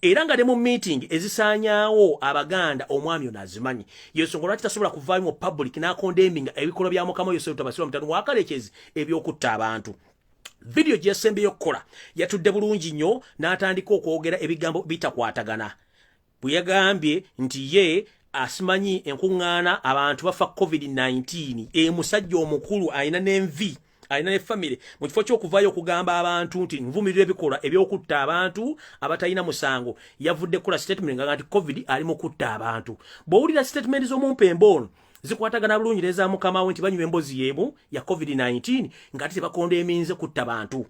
A: era nga ne mu meeting ezisaanyaawo Abaganda omwami ono azimanyi yensonga lwaki tasobola kuvaayo mu public n'akondemminga ebikolwa bya Mukama Yosef Tabasira Mutono wa Kalekezi eby'okutta abantu video gye yasembeyo okukola yatudde bulungi nnyo n'atandika okwogera ebigambo bitakwatagana bwe yagambye nti ye asimanyi enkuŋŋaana abantu bafa COVID-19 musajja omukulu alina n'envi alina ne family mu kifo ky'okuvaayo okugamba abantu nti nvumirira ebikolwa eby'okutta abantu abatalina musango yavudde kukola statement nga nti COVID ali mu kutta abantu bw'owulira statement z'omumpembe ono zikwatagana bulungi n'eza Mukama we nti banywa emboozi y'emu ya COVID-19 ng'ate tebakondeeminze kutta bantu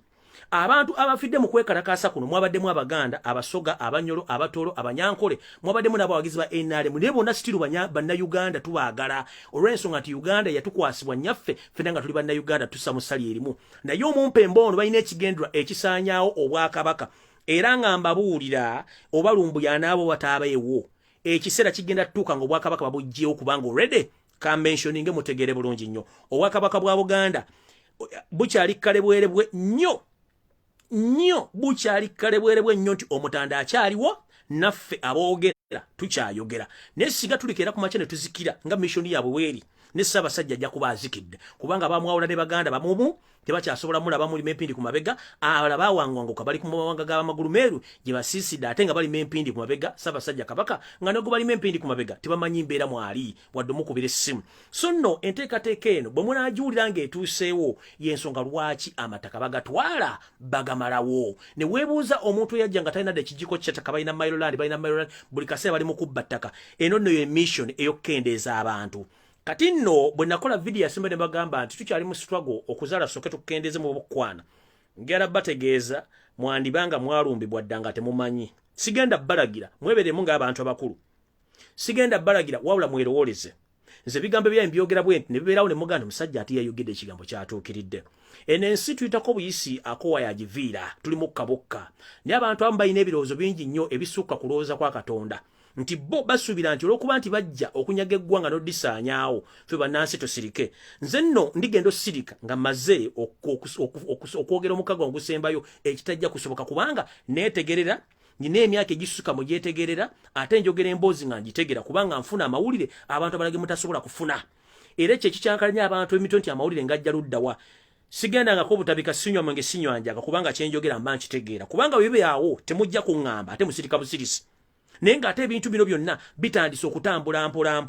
A: abantu abafidde mu kwekalakaasa kuno mwabaddemu Abaganda Abasoga Abanyolo Abatoolo Abanyankole mwabaddemu n'abawagizi ba NRM naye bonna sitiru bannayuganda tubaagala olw'ensonga nti Uganda yatukwasibwa nnyaffe ffenna nga tuli bannayuganda tussa mu ssali erimu naye omumpembe ono balina ekigendera ekisaanyaawo Obwakabaka era nga mbabuulira oba Lumbuye anaabo bataabeewo ekiseera kigenda tutuuka nga Obwakabaka babugjeewo kubanga already conventioning mutegere bulungi nnyo Obwakabaka bwa Buganda bukyali kalebwerebwe nnyo bukyali kalebwerebwe nnyo nti Omutanda akyaliwo naffe aboogera tukyayogera naye singa tulikera ku makya ne tuzikira nga mission yaabwe weeri ne Ssaabasajja ajja kuba azikidde kubanga bamwawula ne Baganda bamumu tebakyasobola mulaba muli mempindi ku mabega abalaba wangwanguka bali ku mawanga g'amagulu meeru gye basiisidde ate nga bali mempindi ku mabega Ssaabasajja Kabaka nga nego bali mempindi ku mabega tebamanyi mbeera mwali wadde mukubira essimu so nno enteekateeka eno bwe munaagiwulira ng'etuuseewo y'ensonga lwaki amataka bagatwala bagamalawo ne weebuuza omuntu eyajja nga talina dde ekijiko ky'ettaka balina Maryland buli kaseera bali mu kubba ttaka eno nno ye mission ey'okukendeeza abantu kati nno bwe nakola video yasembe ne bagamba nti tukyali mu struggle okuzaala soke tukendeze mu bukwana ngera bategeeza mwandibanga mwalumbibwa ddanga temumanyi sigenda balagira mweberemu ng'abantu abakulu sigenda balagira wabula mwerowoleze nze bigambo bya mbyogera bwe ne bibeerawo ne muganda musajja ati yayogedde ekigambo kyatuukiridde eno ensi tuyitako buyisi akowa yagiviira tuli mukkabokka naye abantu abamu balina ebirowoozo bingi nnyo ebisukka kulowooza kwa Katonda nti bo basuubira nti olw'okuba nti bajja okunyaga eggwanga n'odisaanyaawo ffe bannansi tosirike nze nno ndigenda osirika nga maze okwogera omukago ogusembayo ekitajja kusoboka kubanga neetegerera nina emyaka egisukka mu gyetegerera ate njogera emboozi nga ngitegerera kubanga nfuna amawulire abantu abalage mutasobola kufuna era ekyo ekikyankalanya abantu emitwe nti amawulire ngajja luddawa sigendangako obutabika sinywa mwenge sinywanjaga kubanga kyenjogera mba nkitegeera kubanga bwebyawo temujja kuŋŋamba ate musirika busirisi naye ng'ate ebintu bino byonna bitandise okutambula mpola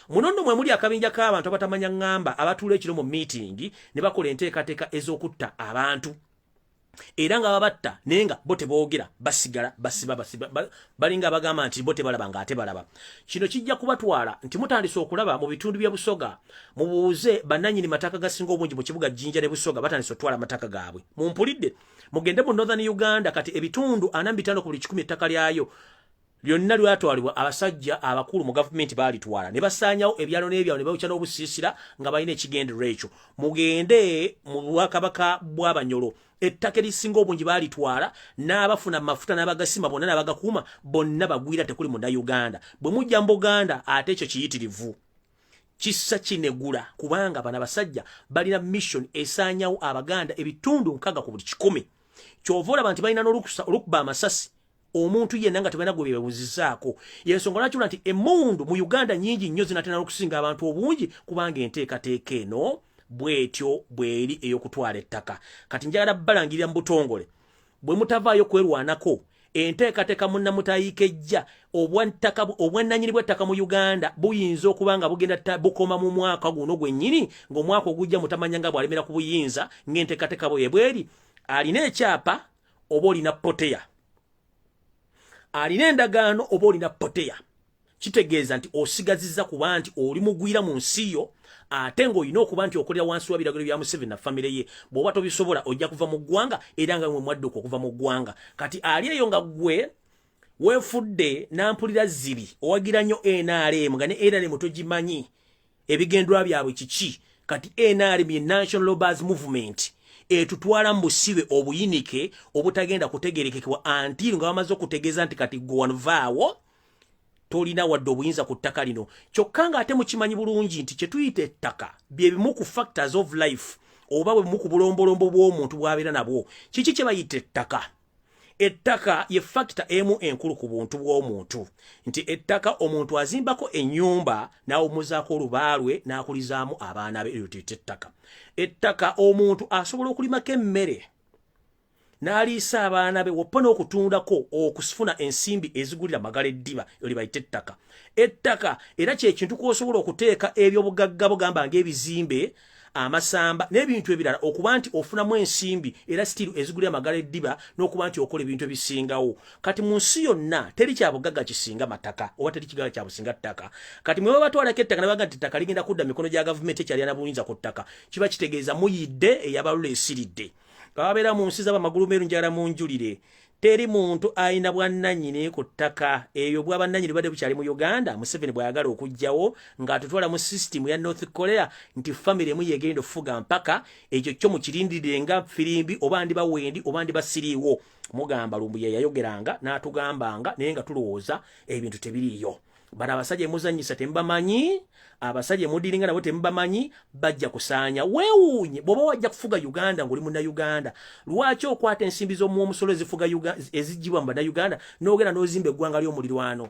A: muno nno mwe muli akabinja k'abantu abatamanya ŋŋamba abatuula ekiro mu miitingi ne bakola enteekateeka ez'okutta abantu era nga babatta naye nga bo teboogera basigala basiba balinga bagamba nti bo tebalaba ng'ate balaba kino kijja kubatwala nti mutandise okulaba mu bitundu bya Busoga mubuuze bannannyini mataka gasinga obungi mu kibuga Jjinja ne Busoga batandise otwala amataka gaabwe mumpulidde mugende mu Northern Uganda kati ebitundu 45 ku buli 100 ettaka lyayo lyonna lwatwalibwa abasajja abakulu mu gavumenti baalitwala ne basaanyawo ebyalo n'ebyalo ne bawuca n'obusiisira nga balina ekigendero ekyo mugende mu Bwakabaka bw'Abanyolo ettaka erisinga obungi baalitwala n'abafuna mafuta n'abagasima bonna n'abagakuuma bonna bagwira tekuli mu Uganda bwe mujja mu Buganda ate ekyo kiyitirivu kissa kinegula kubanga bano abasajja balina mission esaanyawo Abaganda ebitundu 6 ku buli 100 kyova olaba nti balina n'olukusa olukuba amasasi omuntu yenna nga tebalina gwe bebuzizaako yensonga lwaki nti emmundu mu Uganda nnyingi nnyo zinatera okusinga abantu obungi kubanga enteekateeka eno bwetyo bweri ey'okutwala ettaka kati njagala balangirira mu butongole bwe mutavaayo kwerwanako enteekateeka munnamutayiikejja obwannannyini bw'ettaka mu Uganda buyinza okuba nga bugenda bukoma mu mwaka guno gwennyini ng'omwaka ogujja mutamanya nga bwalemera ku buyinza ng'enteekateeka bwe bweri alina ekyapa oba olina poteya alina endagaano oba olina poteya kitegeeza nti osigazizza kuba nti oli mugwira mu nsi yo ate ng'olina okuba nti okolera wansi wa biragiro bya Museveni na famire ye bw'oba tobisobola ojja kuva mu ggwanga era nga mwe mwadduka okuva mu ggwanga kati ali eyo nga gwe weefudde nampulira ziri owagira nnyo NRM nga ne NRM togimanyi ebigendwa byabwe kiki kati NRM ye National Labourers Movement etutwala mu busibe obuyinike obutagenda kutegerekekwa anti nga bamaze okutegeeza nti kati gwe wanvaawo tolina wadde obuyinza ku ttaka lino kyokka nga ate mukimanyi bulungi nti kye tuyita ettaka bye bimu ku factors of life oba bwe bimu ku bulombolombo bw'omuntu bw'abeera nabwo kiki kye bayita ettaka ettaka ye factor emu enkulu ku buntu bw'omuntu nti ettaka omuntu azimbako ennyumba n'awummuzaako olubaalwe n'akulizaamu abaana be eryo tuyita ettaka ettaka omuntu asobola okulimako emmere n'aliisa abaana be woppa n'okutundako okufuna ensimbi ezigulira magala eddiba oli bayita ettaka ettaka era kyekintu kw'osobola okuteeka ebyobugagga bugamba ng'ebizimbe amasamba n'ebintu ebirala okuba nti ofunamu ensimbi era stiru ezigulira magala eddiba n'okuba nti okola ebintu ebisingawo kati mu nsi yonna teri kyabugagga kisinga mataka oba teri kigagga kyabusinga ttaka kati mwe babatwalako ettaka ne baga nti ettaka ligenda kudda mikono gya gavumenti ekyalina buyinza ku ttaka kiba kitegeeza muyidde eyabalula esiridde kababeera mu nsi z'abamagulu meeru njagala munjulire teri muntu ayina bwannannyini ku ttaka eyo bw'abannannyini badde bukyali mu Uganda Museveni bw'ayagala okugjawo ng'atutwala mu system ya North Korea nti family emu yegenda okufuga mpaka ekyo kyo mukirindirire nga firimbi oba ndi bawendi oba ndi basiriiwo mugamba Lumbuye yayogeranga n'atugambanga naye nga tulowooza ebintu tebiriiyo bano abasajja emuzannyisa temubamanyi abasajja emudiringa nabo temubamanyi bajja kusaanya weewuunye bw'oba wajja kufuga Uganda ng'oli munnauganda lwaki okwata ensimbi z'omuomusolo ezifuga ezigibwa mu bannayuganda n'ogenda n'ozimba eggwanga ly'omulirwano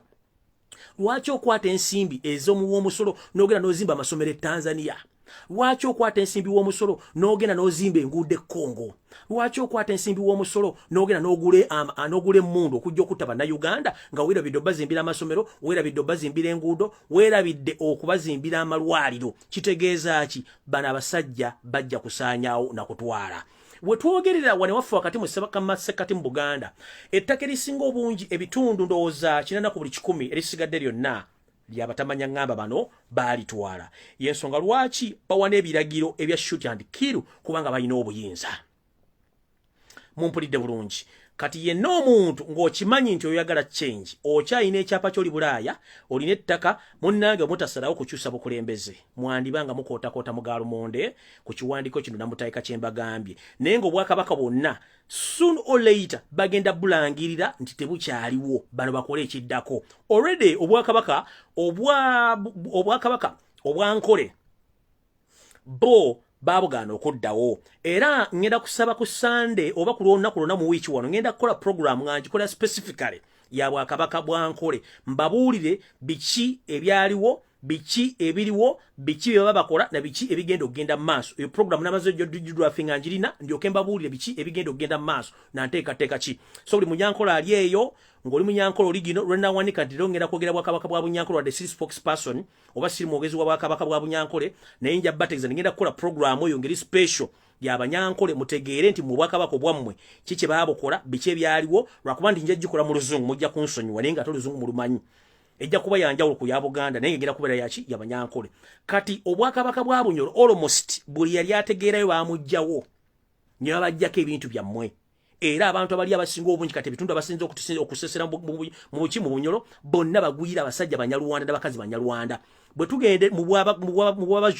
A: Lwaki okwata ensimbi ez'omu w'omusolo n'ogenda n'ozimba amasomero e Tanzania? Lwaki okwata ensimbi w'omusolo n'ogenda n'ozimba enguudo e Congo? Lwaki okwata ensimbi w'omusolo n'ogenda n'ogula emmundu okujja okutta bannayuganda nga weerabidde obazimbira amasomero, weerabidde obazimbira enguudo, weerabidde okubazimbira amalwaliro? Kitegeeza ki? Bano abasajja bajja kusaanyaawo na kutwala. We twogerera wane waffe wakati mu Buganda, ettaka erisinga obungi ebitundu ndowooza 80 ku buli 100 erisigadde lyonna lyabatamanya ngamba bano baalitwala. Yensonga lwaki bawana ebiragiro ebya shoot and kill, kubanga balina obuyinza. Mumpulidde bulungi. Kati yenna omuntu ng'okimanyi nti oyagala change, okyayina ekyapa ky'oli Bulaaya, olina ettaka, munnange mutasalawo kukyusa bukulembeze. Mwandibanga mukootakoota mu Gaalumonde ku kiwandiiko kino namutaayika kye mbagambye. Naye ng'Obwakabaka bwonna soon or later bagenda bulangirira nti tebukyaliwo, bano bakole ekiddako. Already Obwakabaka obwankole bo babugaana okuddawo. Era ngenda kusaba ku Sunday oba ku lunaku lwonna mu wiiki wano ngenda kukola program nga ngikola specifically ya Bwakabaka bwankole, mbabuulire biki ebyaliwo, biki ebiriwo, biki bye baba bakola na biki ebigenda okugenda mu maaso. Eyo program namaze drafting ngirina ndyoke mbabuulire biki ebigenda okugenda mu maaso na nteekateeka ki. So buli munyankola ali eyo, ng'oli munyankola oli gino lwena wanika nti ngenda kwogera Bwakabaka bwa bunyankole wadde siri spokesperson oba siri mwogezi wa Bwakabaka bwa bunyankole, naye njja bategeeza ngenda kukola program oyo ngeri special y'abanyankole mutegeere nti mu Bwakabaka obwammwe kiki baabukola, biki ebyaliwo, lwakuba nti nja gikola mu Luzungu mujja kunsonyiwa naye nga ate Oluzungu mulumanyi. Ejja kuba yanjawulo ku ya Buganda naye ngenda kubeera yaki y'abanyankole. Kati Obwakabaka bwa Bunyoro almost buli yali ategeerayo baamugjawo ne babajjako ebintu byammwe. Era abantu abali abasinga obungi kati ebitundu abasinza okusesera mu Bunyoro bonna bagwira abasajja Banyarwanda n'abakazi Banyarwanda. Bwe tugende mu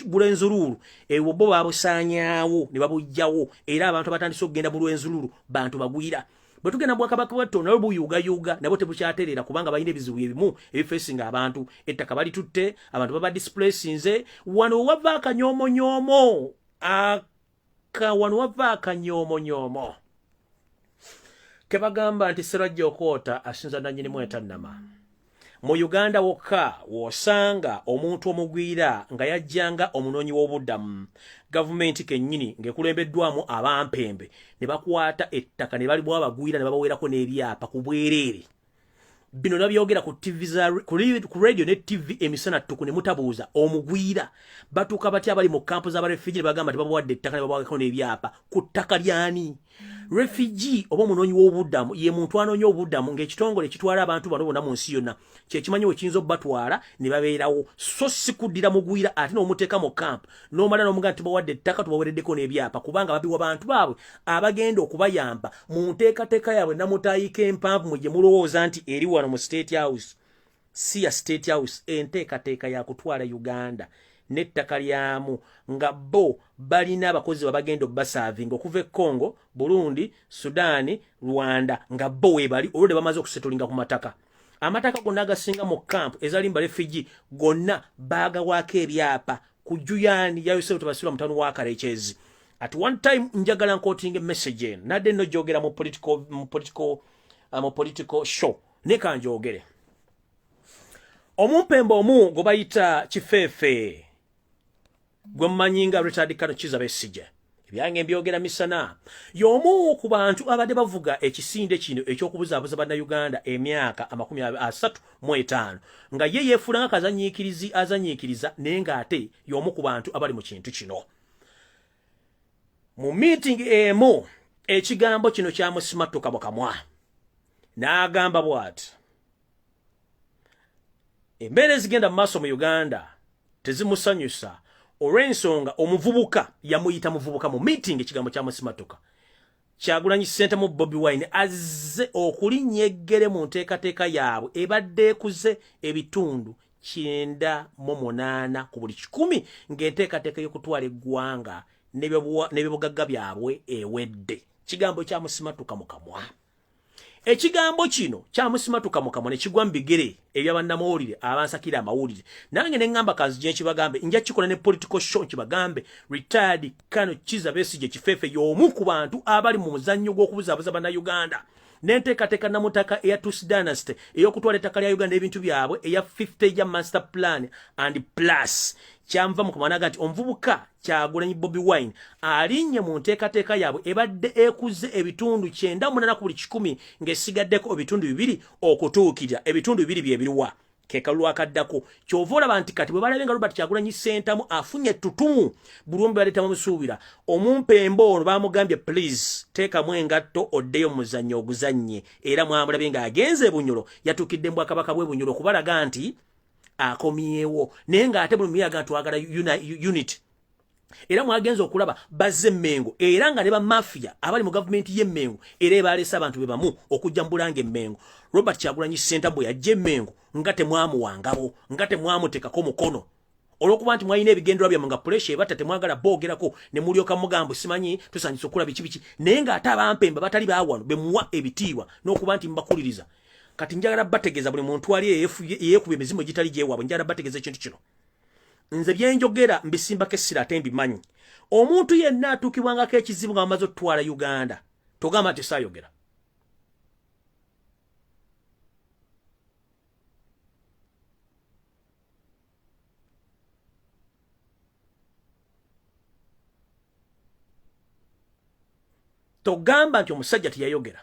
A: Bulenzululu ewo bo babusaanyaawo ne babujjawo, era abantu abatandise okugenda mu Lwenzululu bantu bagwira. Bwe tugenda mu Bwakabaka bwatto nabo buyuga kubanga tebukyatereera kubanga balina ebizibu ebimu ebifeesinga abantu. Ettaka balitutte, abantu baba displacinze, wano wava akanyoomonyomo ke bagamba nti Sserwajja Okoota asinza nannyini mwetannama. Mu Uganda wokka w'osanga omuntu omugwira nga yajjanga omunoonyi w'obuddamu, gavumenti kennyini ng'ekulembeddwamu abampembe ne bakwata ettaka ne balimu abagwira ne babaweerako n'ebyapa ku bwereere. Bino nabyogera ku ku radio ne TV emisana ttuku ne mutabuuza omugwira batuuka batya abali mu kampu z'abarefugee bagamba nti babawadde ettaka ne babawako n'ebyapa ku ttaka lyani. Refugee oba omunoonyi w'obuddamu ye muntu anoonya obuddamu ng'ekitongole ekitwala abantu bano bonna mu nsi yonna kye kimanyi we kiyinza okubatwala ne babeerawo, so si kuddira mugwira ate n'omuteeka mu kampu n'omala n'omugaa nti bawadde ettaka tubawereddeko n'ebyapa kubanga babiwa bantu baabwe abagenda okubayamba mu nteekateeka yaabwe namutaayika empanvu mwe gye mulowooza nti eri wano mu State House. Si ya State House, enteekateeka ya kutwala Uganda n'ettaka lyamu nga bo balina abakozi babagenda obbasaavinga okuva e Congo, Burundi, Sudaani, Rwanda nga bo weebali olwo ne bamaze okusetulinga ku mataka. Amataka gonna agasinga mu kampu ezalimba refugee gonna baagawaako ebyapa ku Juyani ya Yosefu Tebasirwa mutano wa Karekyezi. At one time njagala nkootinga message eno nadde nno gyogera mu political show ne kanjogere. Omumpembe omu gwe bayita Kifeefe gwe mmanyi nga Richard Kano Kiza Besigye, ebyange mbyogera misana, y'omu ku bantu abadde bavuga ekisinde kino eky'okubuzaabuza bannayuganda emyaka 35 nga ye yeefuula nga kazanyiikirizi azanyiikiriza naye ng'ate y'omu ku bantu abali mu kintu kino. Mu meeting emu ekigambo kino kyamusimattuka mu kamwa n'agamba bw'ati: embeera ezigenda mu maaso mu Uganda tezimusanyusa olw'ensonga omuvubuka yamuyita muvubuka mu meeting ekigambo kyamusimattuka. Kyagulanyi Ssentamu Bobi Wine azze okulinnya eggere mu nteekateeka yaabwe ebadde ekuze ebitundu 98 ku buli 100 ng'enteekateeka y'okutwala eggwanga n'ebyobugagga byabwe ewedde. Kigambo kyamusimattuka mu kamwa. Ekigambo kino kyamusimattuka mu kamwa ne kigwa mu bigere ebyabannamawulire abansakira amawulire nange ne ngamba kanzije kibagambe nja kikola ne political show kibagambe retired Kano Kiza Besigye Kifefe y'omu ku bantu abali mu muzannyo gw'okubuzaabuza bannayuganda n'enteekateeka namutaka eya Tusi Dynasty ey'okutwala ettaka lya Uganda ebintu byabwe eya 50 ya master plan and plus kyamva mu kumanaga nti omuvubuka Kyagulanyi Bobi Wine alinnye mu nteekateeka yaabwe ebadde ekuze ebitundu 98 ku buli 100 ng'esigaddeko ebitundu 2 okutuukira ebitundu 2 bye biruwa kekalulu akaddako kyova olaba nti kati bwe balabye nga Robert Kyagulanyi Ssentamu afunye ettutumu buli omu baleetamu musuubira omumpembo ono baamugambye please teekamu engatto oddeyo mu muzannyo oguzannye era mwamulabye ng'agenze Bunyoro yatuukidde mu Bwakabaka bw'e Bunyoro okubalaga nti akomyewo naye ng'ate buli muyaga twagala unit era mwagenza okulaba bazze Mmengo era nga ne ba mafia abali mu government ye Mmengo era ebalesa abantu be bamu okujja mu Bulange Mmengo Robert Kyagulanyi Ssentamu yajje Mmengo nga temwamuwangabo nga temwamutekako mukono olwokuba nti mwalina ebigendera byammwe nga pressure ebatta temwagala boogerako ne mulyoka mugambo simanyi tusanyisa okulaba biki naye ng'ate abampemba batali baawano bemuwa ebitiibwa n'okuba nti mbakuliriza kati njagala bategeeza buli muntu ali yeekuba emizimu egitali gyewaabwe njagala bategeeza ekintu kino nze byenjogera mbisimbako essira ate mbimanyi omuntu yenna atuukibwangako ekizibu nga bamaze okutwala Uganda togamba nti saayogera togamba nti omusajja teyayogera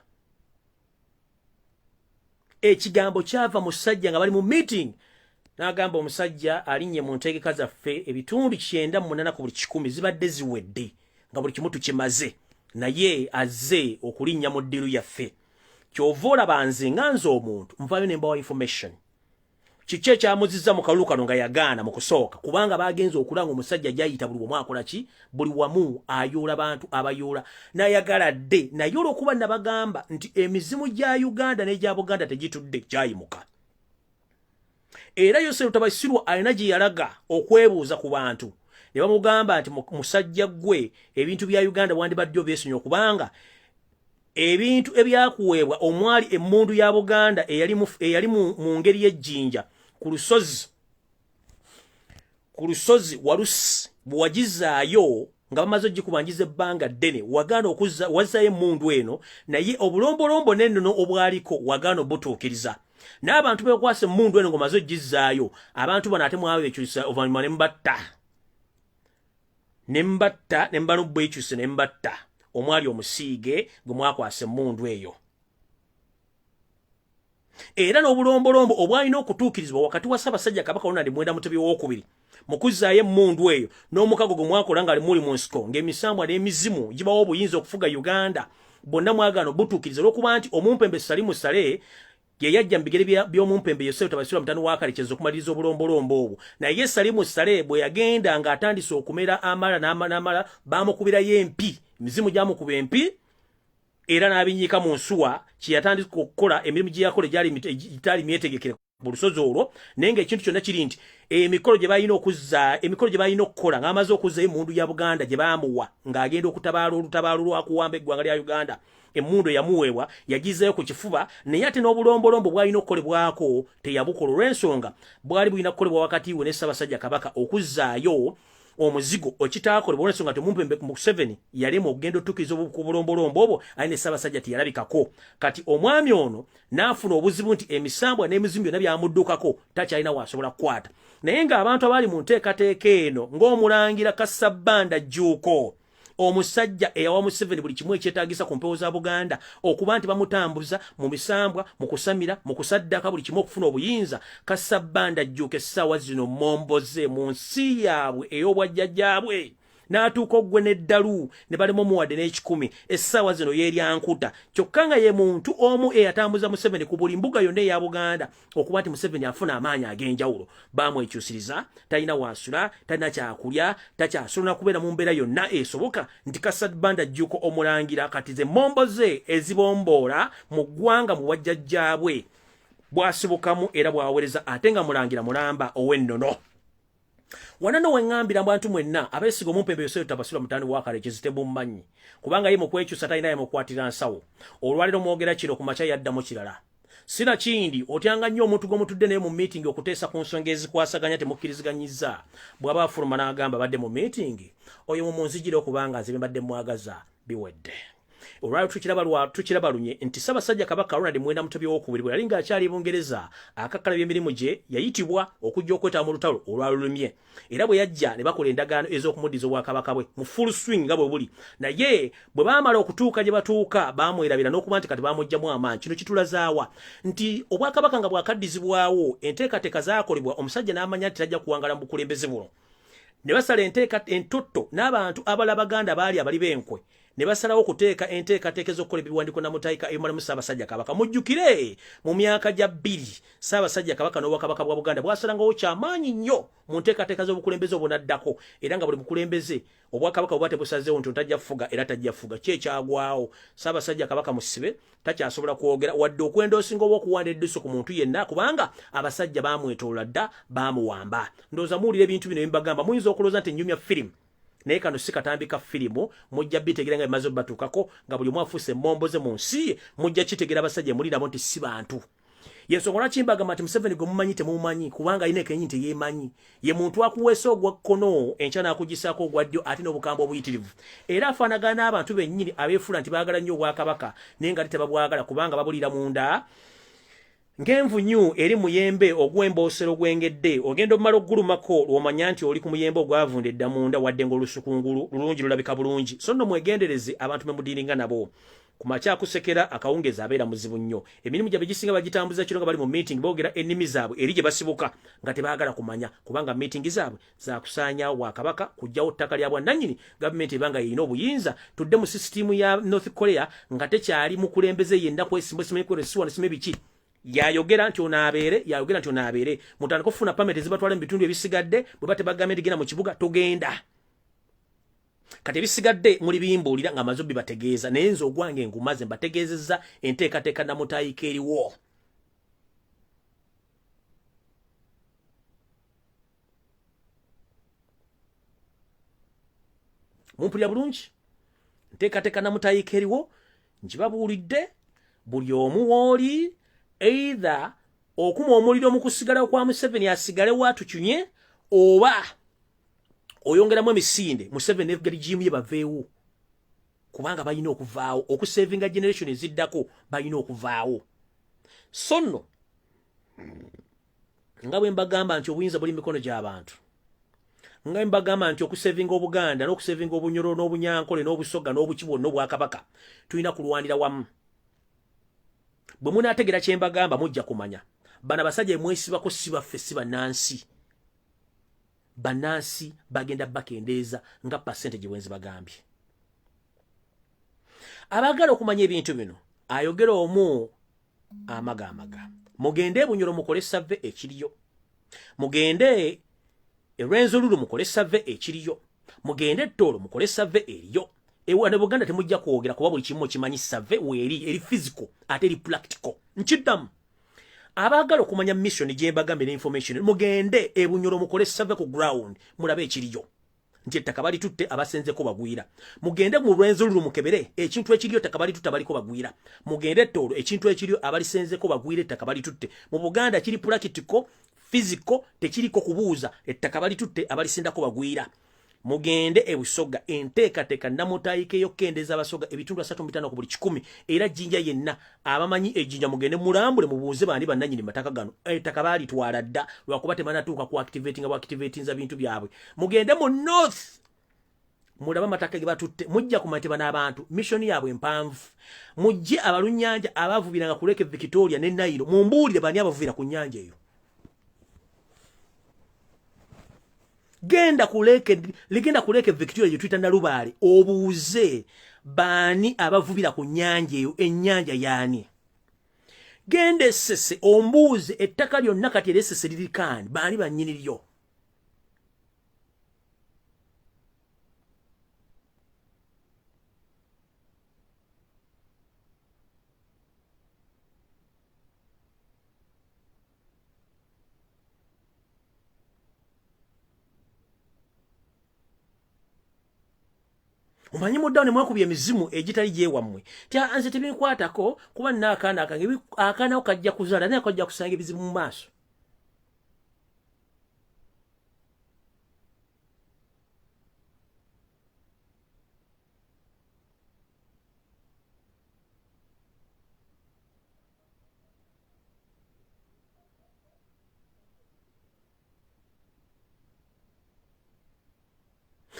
A: ekigambo kyava musajja nga bali mu meeting n'agamba omusajja alinnye mu nteekeka zaffe ebitundu 98 ku buli 100 zibadde ziwedde nga buli kimu tukimaze naye azze okulinnya mu ddiru yaffe kyova olaba nze nga nze omuntu nvaayo ne mbawa information kiki ekyamuzizza mu kalulu kano nga yagaana mu kusooka kubanga bagenza okulanga omusajja gyayita buli wamu akola ki buli wamu ayoola bantu abayoola n'ayagala dde naye olw'okuba nabagamba nti emizimu gya Uganda n'egya Buganda tegitudde gyayimuka era Yosef Tabasirwa alina gye yalaga okwebuuza ku bantu ne bamugamba nti musajja gwe ebintu bya Uganda wandibadde obyesonya okubanga ebintu ebyakuweebwa omwali emmundu ya Buganda eyali mu ngeri y'ejjinja ku lusozi Walusi bwewagizaayo nga bamaze ogikubanjiza ebbanga ddene wagaana wazaayo emmundu eno naye obulombolombo n'ennono obwaliko wagaana obutuukiriza n'abantu beekwasa emmundu eno ng'omaze ogizaayo abantu bano ate mwawe bekyusa oluvannyuma ne mbatta ne mba n'obwekyuse ne mbatta omwali omusiige gwe mwakwasa emmundu eyo era n'obulombolombo obwalina okutuukirizibwa wakati wa Ssaabasajja Kabaka Ronald Mwenda Mutebi II mu kuzzaayo emmundu eyo n'omukago gwe mwakola nga muli mu nsiko ng'emisambwa n'emizimu gibawo obuyinza okufuga Uganda bonna mwagaana obutuukiriza olw'okuba nti omumpembe Salimu Sale ye yajja mu bigere by'omumpembe Yosef Tabasirwa mutano wa Kalekyezi okumaliriza obulombolombo obwo naye Salimu Sale bwe yagenda ng'atandise okumera amala n'amala baamukubirayo empi emizimu gyamukuba empi era n'abinyiika mu nsuwa kyeyatandika okukola emirimu gye yakola gitali myetegekere mu lusozi olwo naye ng'ekintu kyonna kiri nti emikolo gye balina okukola ng'amaze okuzzayo emmundu ya Buganda gye baamuwa ng'agenda okutabaala olutabaalo lwakuwamba eggwanga lya Uganda emmundu yamuweebwa yagizayo ku kifuba naye ate n'obulombolombo bwalina okukolebwako teyabukola olw'ensonga bwali bulina kukolebwa wakati we ne Ssaabasajja Kabaka okuzzaayo omuzigo okitaakolebwa olw'ensonga nti omumpembe Museveni yalema okugenda otuukiriza obulombolombo obwo aye ne Ssaabasajja teyalabikako kati omwami ono n'afuna obuzibu nti emisambwa n'emizimu byonna byamuddukako takyalina waasobola kukwata naye ng'abantu abali mu nteekateeka eno ng'omulangira Kasabbanda Jjuuko omusajja eyawa Museveni buli kimu ekyetaagisa ku mpewo za Buganda okuba nti bamutambuza mu misambwa mu kusamira mu kusaddaka buli kimu okufuna obuyinza Kasabbanda Jjuuko essaawa zino momboze mu nsi yaabwe ey'obwajjajjaabwe n'atuuka oggwe n'eddalu ne balema omuwadde n'ekikumi essaawa zino yeeryankuta kyokka nga ye muntu omu eyatambuza Museveni ku buli mbuga yonna eya Buganda okuba nti Museveni afuna amaanyi ag'enjawulo baamwekyusiriza talina waasula talina kyakulya takyasobola na kubeera mu mbeera yonna esoboka nti Kasabbanda Jjuuko omulangira kati ze mombo ze ezibomboola mu ggwanga mu bwajjajjaabwe bwasibukamu era bwawereza ate nga mulangira mulamba ow'ennono wanano wengambira abantu mwenna abeesiga omumpembe Yosef Tabasirwa mutani wa Kalekyezi tebummanyi kubanga ye mu kwekyusa talina ye mu kukwatira nsawo olwaliro mwogera kiro ku makya yaddamu kirala Sina kindi otyanga nnyo omuntu gomutudde naye mu meeting okuteesa ku nsonga ezikwasaganya temukkiriziganyizza bw'aba afuluma n'agamba badde mu meeting oyo mumunzijira okubanga nze mbadde mwagaza biwedde. Olwali tukirabalunye nti Ssaabasajja Kabaka Ronald Muwenda Mutebi w'okubiri bwe yali ng'akyali Bungereza akakalabya emirimu gye yayitibwa okujja okwetaba mu lutalo olwalulumye era bwe yajja ne bakola endagaano ez'okumuddiza obwakabaka bwe mu full swing nga bwe buli naye bwe baamala okutuuka gye batuuka baamwerabira n'okuba nti kati baamugjamu amaanyi kino kitulazaawa nti obwakabaka nga bwakaddizibwawo enteekateeka zaakolebwa omusajja n'amanya nti tajja kuwangala mu bukulembeze buno ne basala entotto n'abantu abala Baganda baali abali b'enkwe ne basalawo okuteeka enteekateeka ez'okukola ebiwandiiko namutayika ebimalamu Ssaabasajja Kabaka. Mujjukire mu myaka gya 2 Ssaabasajja Kabaka n'obwakabaka bwa Buganda bwasalangawo kyamaanyi nnyo mu nteekateeka z'obukulembeze obunaddako era nga buli bukulembeze obwakabaka bwate busazeewo nti otajja fuga era tajja fuga kyekyagwawo. Ssaabasajja Kabaka musibe takyasobola kwogera wadde okwendoosinga oba okuwanda eddiso ku muntu yenna kubanga abasajja baamwetoola dda baamuwamba. Ndowooza muwulira ebintu bino ebimbagamba muyinza okulooza nti nnyumya firimu naye kano si katambika firimu mujja bitegera nga bimaze batuukako nga buli mwafuuse emmomboze mu nsi mujja kitegera abasajja muli nabo nti si bantu. Yensonga lwaki mbagamba nti Museveni gwe mumanyi temumanyi kubanga ayina ekenyi nti yeemanyi ye muntu akuweesa ogwa kkono enkya n'akugisaako ogwa ddyo ate n'obukambwe obuyitirivu era afaanagana n'abantu bennyini abeefuula nti baagala nnyo obwakabaka naye nga tebabwagala kubanga babulira munda ng'envunyu eri muyembe ogw'emboosero gwengedde ogenda omumala oggulumako lw'omanya nti oli ku muyembe ogwavunda edda munda wadde ng'olusukungulu lulungi lulabika bulungi so nno mwegendereze abantu memudiiringa nabo ku makya kusekera akawungezi abeera muzibu nnyo emirimu gyabwe gisinga bagitambuza kiro nga bali mu meeting boogera ennimi zaabwe eri gye basibuka nga tebaagala kumanya kubanga meeting zaabwe zakusaanyaawo Bwakabaka kuggyawo ttaka lya bwannannyini gavumenti ebanga yeyina obuyinza tudde mu sisitimu ya North Korea nga tekyali mukulembeze yenna kwesimbasimanyikwesiwanisima ebiki yayogera nti onaabeere mutandika okufuna pameti ezibatwala mu bitundu ebisigadde bwe batebagamba nti genda mu kibuga togenda kati ebisigadde muli bimbuulira nga amaze bibategeeza naye nze ogwange ngumaze mbategeezezza enteekateeka namutayika eriwo. Mumpulira bulungi enteekateeka namutayika eriwo nkibabuulidde buli omu wooli either okuma omuliro mu kusigala kwa Museveni asigale watukyunye oba oyongeramu emisinde Museveni efugalijimu ye baveewo kubanga balina okuvaawo okusavinga generation eziddako balina okuvaawo. So nno nga bwe mbagamba nti obuyinza buli mikono gy'abantu nga bwe mbagamba nti okusavinga Obuganda n'okusavinga Obunyoro n'Obunyankole n'Obusoga n'Obukibo n'Obwakabaka tulina kulwanira wamu. Bwe munaategera kye mbagamba mujja kumanya bano abasajja mwesibako si baffe si bannansi bannansi bagenda bakendeeza nga percentage bwenzi bagambye. Abagala okumanya ebintu bino ayogera omu amagamaga mugende e Bunyoro mukole save ekiriyo mugende e Rwenzululu mukole save ekiriyo mugende e Tooro mukole save eriyo ewane Buganda temujja kwogera kuba buli kimu kimanyi save weeri eri physical ate eri practical nkiddamu. Abagala okumanya mission gye mbagambe information mugende e Bunyoro mukole save ku ground mulabe ekiriyo nti ettaka bali tutte abasenzeko bagwira mugende mu Rwenzululu mukebere ekintu ekiriyo ettaka bali tutte abaliko bagwira mugende e Tooro ekintu ekiriyo abalisenzeko bagwira ettaka bali tutte mu Buganda kiri practical physical tekiriko kubuuza ettaka bali tutte abalisendako bagwira mugende e Busoga enteekateeka namutayika ey'okkendeeza abasoga ebitundu 3.5 ku buli 100 era jjinja yenna abamanyi ejjinja mugende mulambule mubuuze bandi bannannyini mataka gano ettaka baalitwala dda lwakuba tebanatuuka ku activatinga bwactivatinza bintu byabwe mugende mu North mulaba mataka ge batutte mujja kumanya bano abantu mission yaabwe mpanvu mujje abalunnyanja abavubiranga ku Lake Victoria ne Nile mumbuulire bani abavubira ku nnyanja eyo ligenda kuleke Victoria gye tuyita Nalubaale obuuze baani abavubira ku nnyanja eyo ennyanja yaani genda Esese ombuuze ettaka lyonna kati era Esese lirikaani baani bannyini lyo Omanyi muddawo ne mwakubya emizimu egitali gyewammwe. Tya nze tebinkwatako kuba nina akaana akange akaana kajja kuzaala naye kajja kusanga ebizibu mu maaso.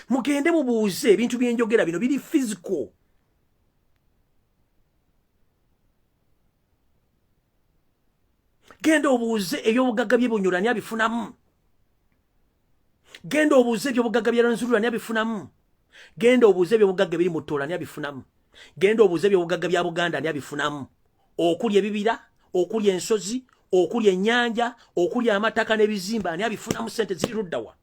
A: Mugende mubuuze ebintu byenjogera bino biri physical. Genda obuuze ebyobugagga by'Ebunyoro ani abifunamu. Genda obuuze ebyobugagga bya Rwenzururu ani abifunamu. Genda obuuze ebyobugagga biri mu Ttoola ani abifunamu. Genda obuuze ebyobugagga bya Buganda ani abifunamu. Okulya ebibira, okulya ensozi, okulya ennyanja, okulya amataka n'ebizimba ani abifunamu ssente ziri luddawa.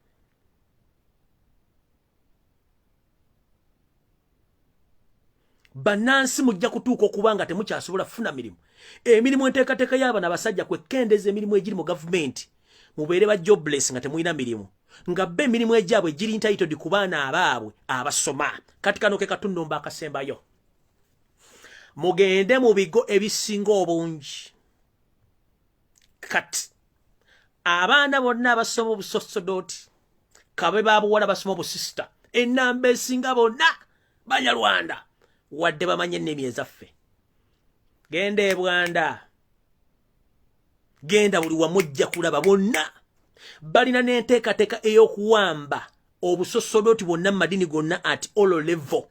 A: Bannansi mujja kutuuka okuba nga temukyasobola kufuna mirimu. Emirimu enteekateeka y'abaana abasajja kwekendeza emirimu egiri mu gavumenti. Mubeere ba jobless nga temulina mirimu. Nga bbe emirimu egyabwe giri entitled ku baana abaabwe abasoma. Kati kano ke katundu akasembayo. Mugende mu bigo ebisinga obungi. Kati abaana bonna abasoma obusosodooti. Kabe baabuwala basoma obusisita. Ennamba esinga bonna Banyarwanda. Wadde bamanye ennimi ezaffe. Genda e Bwanda. Genda buli wamujja kulaba bonna. Balina n'enteekateeka ey'okuwamba obusosodooti bonna mu madini gonna at all level.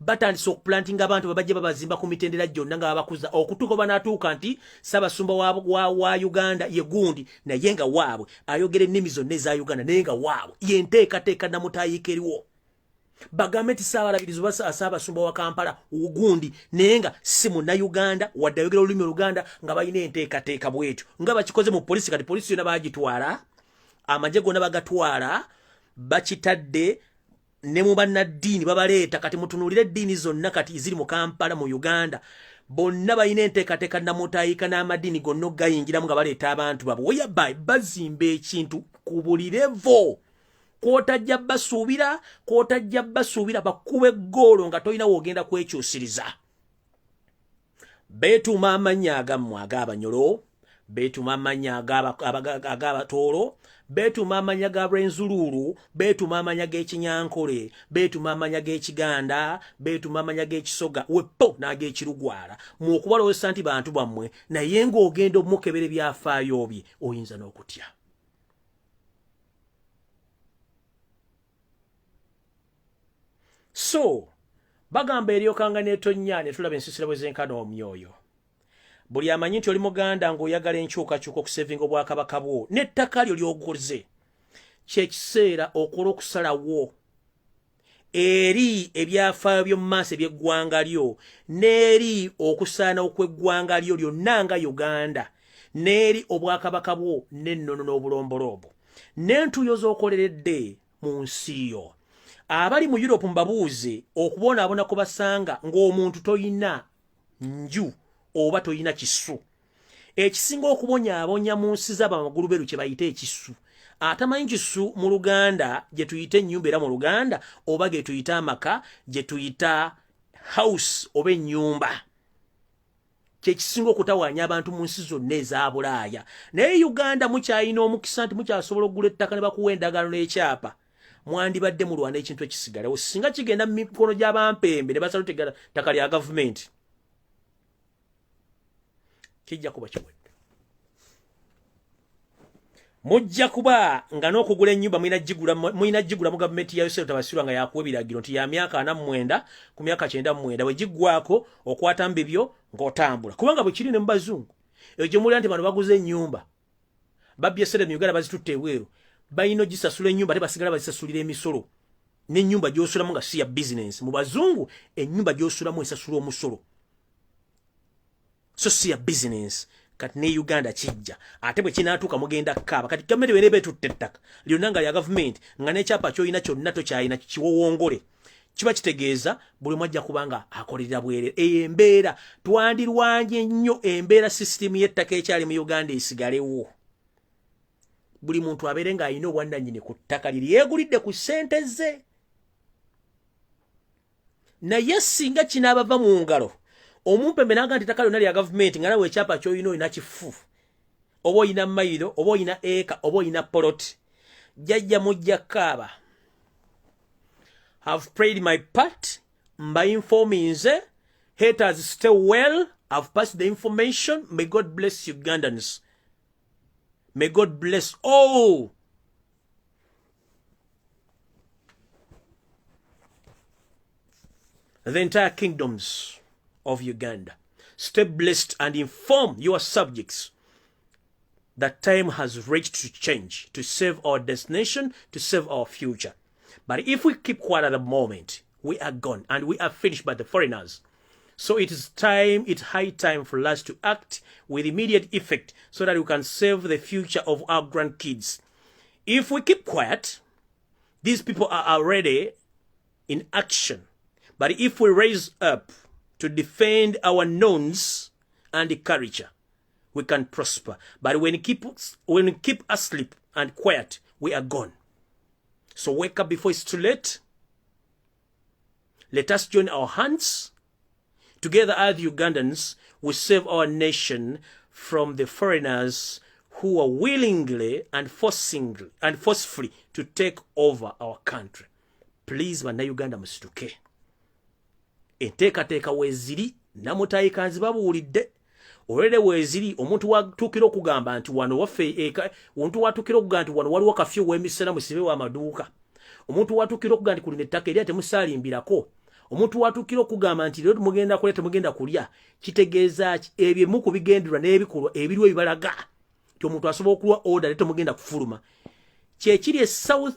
A: Batandise okuplantinga abantu babajja babazimba ku mitendera gyonna nga babakuza okutuuka banaatuuka nti Ssaabasumba wa Uganda ye gundi naye nga waabwe ayogera ennimi zonna eza Uganda naye nga waabwe yenteekateeka namutayiika eriwo. Bagambe ti Ssaabalabirizi oba Ssaabasumba wa Kampala ugundi naye nga si Munnayuganda wadde ayogera olulimi Oluganda nga balina enteekateeka bwetyo nga bakikoze mu polisi. Kati polisi yonna bagitwala, amagye gonna bagatwala, bakitadde ne mu bannaddiini babaleeta. Kati mutunuulire eddiini zonna kati ziri mu Kampala mu Uganda bonna balina enteekateeka namutayiika n'amaddiini gonna gayingiramu nga baleeta abantu babwe. Whereby bazimba ekintu ku buli level. Kwotajja basuubira bakube ggoolo nga tolina woogenda kwekyusiriza. Beetuma amannya agammwe ag'Abanyoro, beetuma amannya ag'Abatooro, beetuma amanya ga Rwenzururu, beetuma amanya g'Ekinyankole, beetuma amanya g'Ekiganda, beetuma amanya g'Ekisoga, wepo n'ag'Ekirugwala. Mw'okubalowesa nti bantu bammwe naye ng'ogenda omukebera ebyafaayo bye oyinza n'okutya. So, bagamba eryokanga n'etonnya ne tulaba ensiisira bwe zenkana omyoyo. Buli amanyi nti oli Muganda ng'oyagala enkyukakyuka okusevinga obwakabaka bwo n'ettaka lyo ly'oguze. Kyekiseera okola okusalawo eri ebyafaayo by'omu maaso eby'eggwanga lyo n'eri okusaana okw'eggwanga lyo lyonna nga Uganda n'eri obwakabaka bwo n'ennono n'obulombolombo n'entuuyo z'okoleredde mu nsi yo. Abali mu Europe mbabuuze okubonaabona ku basanga ng'omuntu toyina nju oba toyina kisu. Ekisinga okubonyaabonya mu nsi z'abamagulu beru kye bayita ekisu. Atamanyi kisu mu Luganda gye tuyita ennyumba era mu Luganda oba ge tuyita amaka gye tuyita house oba ennyumba. Kyekisinga okutawaanya abantu mu nsi zonna eza Bulaaya. Naye Uganda mukyayina omukisa nti mukyasobola okugula ettaka ne bakuwa endagaano n'ekyapa. Mwandibadde mulwana ekintu ekisigalewo singa kigenda mu mikono gy'abampembe ne basala otegala ttaka lya gavumenti. Kijja kuba kiwedde. Mujja kuba nga n'okugula ennyumba mulina gigula mu gavumenti ya Yosef Tabasirwa nga yakuwa ebiragiro nti ya myaka 49 ku myaka 99 bwe giggwako okwata mu bibyo ng'otambula. Kubanga bwe kiri ne mu bazungu ekyo mulira nti bano baguze ennyumba babbye essere mu Uganda bazitutte ebweru. Bayino gisasula ennyumba tebasigala bazisasulira emisolo. N'ennyumba gy'osulamu nga si ya business. Mu bazungu ennyumba gy'osulamu esasula omusolo. So si ya business. Kati ne Uganda kijja. Ate bwe kinaatuuka mugenda kkaaba. Kati gavumenti bw'eneeba etutte ettaka lyonna nga lya gavumenti nga n'ekyapa ky'olina kyonna tokyayina kiwowongole. Kiba kitegeeza buli mwajja kubanga akolerera bwerere. Eyo embeera twandirwanye nnyo embeera sisitimu y'ettaka ekyali mu Uganda esigalewo. Buli muntu abeere ng'alina obwannannyini ku ttaka lye yeegulidde ku ssente ze. naye singa kinaabava mu ngalo omumpembe naga nti takalo nali ya government nga nawe ekyapa ky'olina olina kifu oba olina mayiro oba olina eka oba olina poloti jjajja mujja kaaba have played my part by informing nze haters stay well. I've passed the information. May God bless Ugandans. May God bless all. The entire kingdoms of Uganda. Stay blessed and inform your subjects that time has reached to change, to save our destination, to save our future. But if we keep quiet at the moment, we are gone and we are finished by the foreigners. So it is time, it's high time for us to act with immediate effect so that we can save the future of our grandkids. If we keep quiet, these people are already in action. But if we raise up to defend our knowns and the culture, we can prosper. But when we keep asleep and quiet, we are gone. So wake up before it's too late. Let us join our hands. Together as Ugandans, we save our nation from the foreigners who are willingly and forcefully to take over our country. Please, Bannayuganda musituke. Enteekateeka weeziri namutayika nzibabuulidde. Olwedde weeziri omuntu watuukira okugamba nti wano waffe omuntu watuukira okugamba nti wano waliwo kafyu w'emisana musibe w'amaduuka. Omuntu watuukira okugamba nti kulina ettaka erya temusaalimbirako. Omuntu watuukira okugamba nti leero mugenda kulya temugenda kulya. Kitegeeza ki ebyo mu kubigenderwa n'ebikolwa ebiriwo ebibalaga nti omuntu asobola okulwa order leero temugenda kufuluma. Kyekiri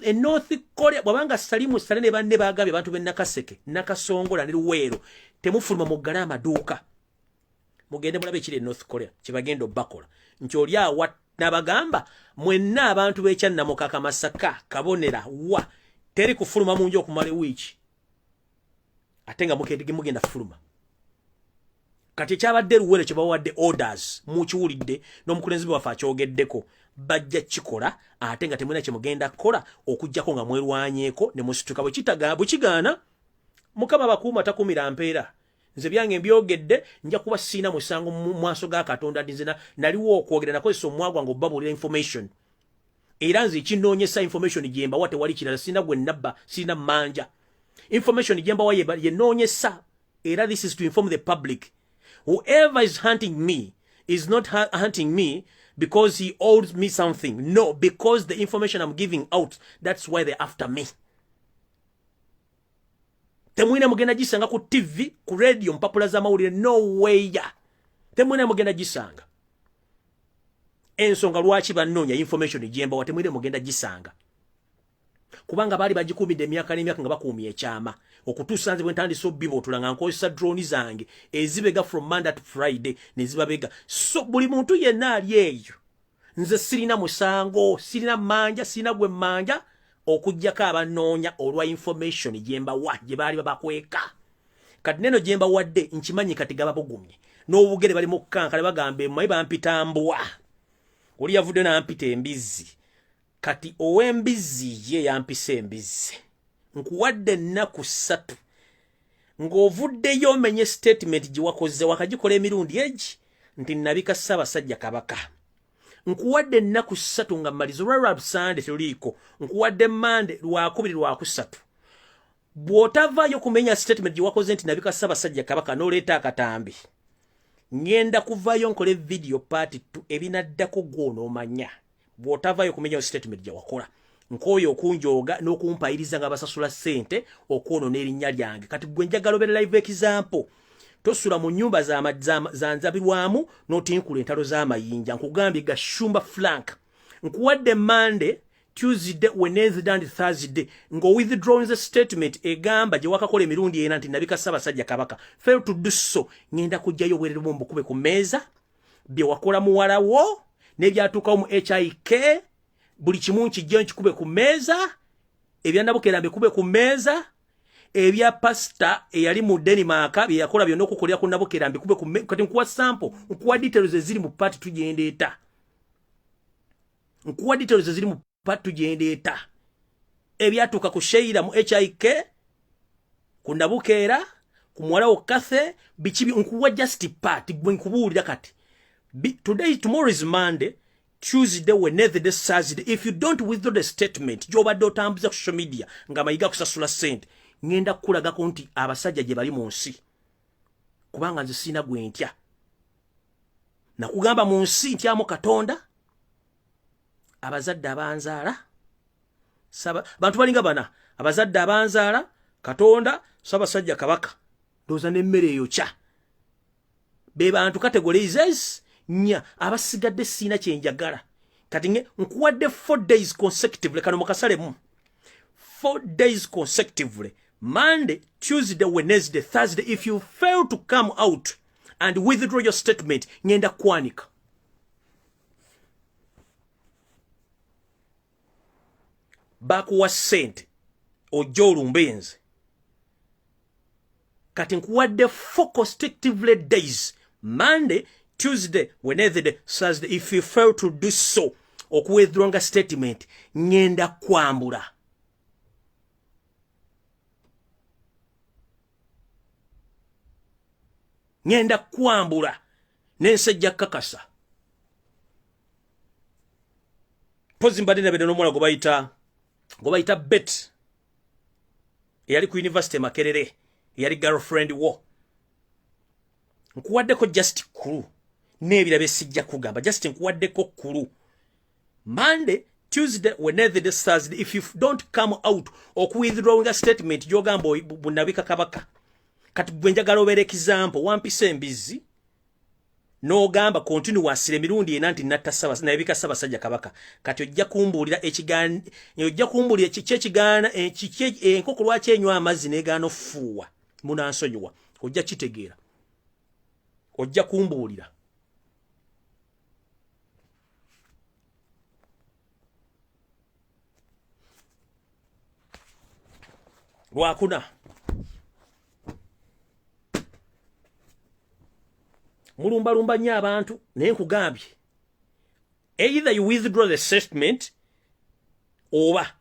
A: e North Korea bwabanga Salimu Sale ne banne bagambye abantu b'e Nakaseke Nakasongola ne Luweero temufuluma muggale amaduuka. Mugende mulabe ekiri e North Korea kyebagenda obbakola nti oli awa n'abagamba mwenna abantu b'ekyannamukaka Masaka Kabonera wa teri kufuluma mu nju okumala wiiki ate nga mugenda kufuluma. Kati ekyabadde Luweero kye bawadde orders mukiwulidde n'omukulembeze waffe akyogeddeko bajja kikola ate nga temulina kye mugenda kukola okujjako nga mwerwanyeeko ne musituka bwe kigaana Mukama bakuuma takumira mpeera. Nze byange mbyogedde nja kuba sina musango mu maaso ga Katonda nze naliwo okwogera nakozesa omwagwa ngo babulira information. Era nze kinoonyesa information gyemba wate wali kirala sina gwe nabba sina manja. Information gyemba waye yenoonyesa era this is to inform the public. Whoever is hunting me is not hunting me because he owes me something. No, because the information I'm giving out, that's why they're after me. Temwina mugenda gisanga ku TV, ku radio, mpapula za mawulire, no way ya. Temwina mugenda gisanga. Ensonga lwaki bannoonya information gyemba temwina mugenda gisanga. Kubanga bali bagikumidde emyaka n'emyaka nga bakuumye ekyama. Okutuusa nze bwe ntandise obbibotula nga nkozesa drone zange ezibega from Monday to Friday nezibabega. So buli muntu yenna ali eyo. Nze sirina musango, sirina manja, sirina gwe manja okujjako abannoonya olwa information gyemba wa gye baali babakweka. Kati neno gyemba wadde nkimanyi kati gaba bugumye. N'obugere bali mu kkankala bagamba emmwe bampita mbwa. Oli yavudde n'ampita embizi. Kati ow'embizi ye yampisa embizi. Nkuwadde ennaku 3 ng'ovuddeyo omenye statement gye wakoze wakagikola emirundi egi nti nabika Ssaabasajja Kabaka. Nkuwadde ennaku 3 nga mmaliza olwa Sunday teruliiko. Nkuwadde Monday Lwakubiri Lwakusatu. Bw'otavaayo kumenya statement gye wakoze nti nabika Ssaabasajja Kabaka n'oleeta akatambi. Ngenda kuvaayo nkole video part 2 ebinaddako gw'onoomanya. Bw'otavaayo kumenya statement gye wakola. Nkoyo okunjoga n'okumpayiriza nga basasula ssente okwonoona erinnya lyange. Kati gwe njagala obeera live example. Tosula mu nnyumba za nzabirwamu n'otinkula entalo z'amayinja. Nkugambye Gashumba Frank. Nkuwadde Monday, Tuesday, Wednesday and Thursday. Ngo withdrawing the statement egamba gye wakakola emirundi ena nti nabika Ssaabasajja Kabaka. Fail to do so. Ngenda kujjayo bwerere bombukube ku meeza. Bye wakola muwala wo. N'ebyatuukawo mu HIK. Buli kimu nkijja nkikube ku meeza. Ebya Nabukeera kube ku meeza. Ebya Pastor eyali mu Denmark bye yakola byonna okukolera ku Nabukeera kube ku meeza. Kati nkuwa sample, nkuwa details eziri mu part tugendeeta. Nkuwa details eziri mu part tugendeeta. Ebyatuuka ku Sheila mu HIK, ku Nabukeera, kumwala okathe bichibi nkuwa just part gwe nkubuulira kati tomorrow is Monday, Tuesday, Wednesday, Thursday. If you don't withdraw the statement jobadde otambuza ku social media nga mayiga kusasula sente ngenda kukulagako nti abasajja gye bali mu nsi kubanga nze sina gwe ntya nakugamba mu nsi ntyamu Katonda abazadde abanzaala bantu balinga bana abazadde abanzaala Katonda Ssaabasajja Kabaka ndoza n'emmere eyo kya be bantu categorizes nya abasigadde sina kyenjagala kati nkuwadde 4 days consecutively kano mukasalemu 4 days consecutively Monday, Tuesday, Wednesday, Thursday. If you fail to come out and withdraw your statement ngenda kwanika bakuwa sente ojja olumbenze kati nkuwadde 4 consecutively days Monday, Tuesday, Wednesday, Thursday. If you fail to do so okuwithdrawing statement ngenda kwambula ngenda kwambula nensejja kakasa pozi mbadde nabedde n'omwana gobayita bet eyali ku university Makerere yali girlfriend wo nkuwaddeko just kulu n'ebirabe sijja kugamba just nkuwaddeko kulu Monday, Tuesday, Wednesday, Thursday. If you don't come out okuwithdrawing a statement gyogamba bunabika Kabaka kati bwenjagala obere example wampisa embizi n'ogamba continuous emirundi ena nti natta nabika Ssaabasajja Kabaka kati ojja kumbulira ekigaana ojja kumbulira ekigaana enkoko lwaki enywa amazzi n'egaana ofuuwa munansonyiwa ojja kitegeera ojja kumbulira lwakuna mulumbalumba nnyo abantu naye nkugambye either you withdraw the statement oba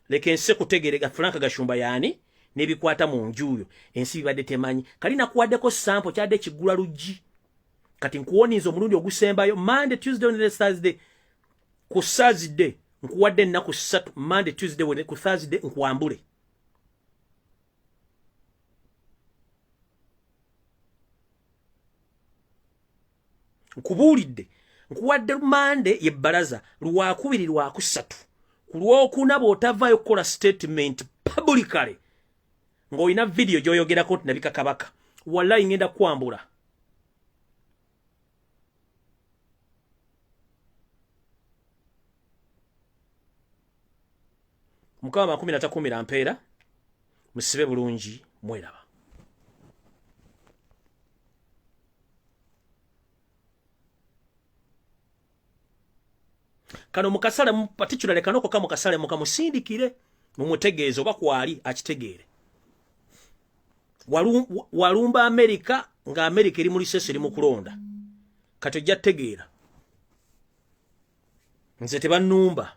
A: leka ensi kutegerega Frank Gashumba yani nebikwata mu njuyo ensi bibadde temanyi kali nakuwaddeko sample kyadde kigula luggi kati nkuwoniza omulundi ogusembayo Monday, Tuesday, Wednesday, Thursday. Ku Thursday nkuwadde ennaku 3 Monday, Tuesday, Wednesday, ku Thursday nkuwambule nkubuulidde nkuwadde Monday ye balaza lwakubiri lwakusatu ku lwokuna bw'otavaayo kukola statement publicly ng'olina video gy'oyogerako nti nabika Kabaka wallahi ngenda kwambula Mukama 13 mpeera musibe bulungi mweraba kano mukasale particularly kanoko kama kasale mukamusindikire mumutegeeze oba kwali akitegeere walumba America nga America eri muri sese eri mukulonda kati ojja tegeera nze tebannumba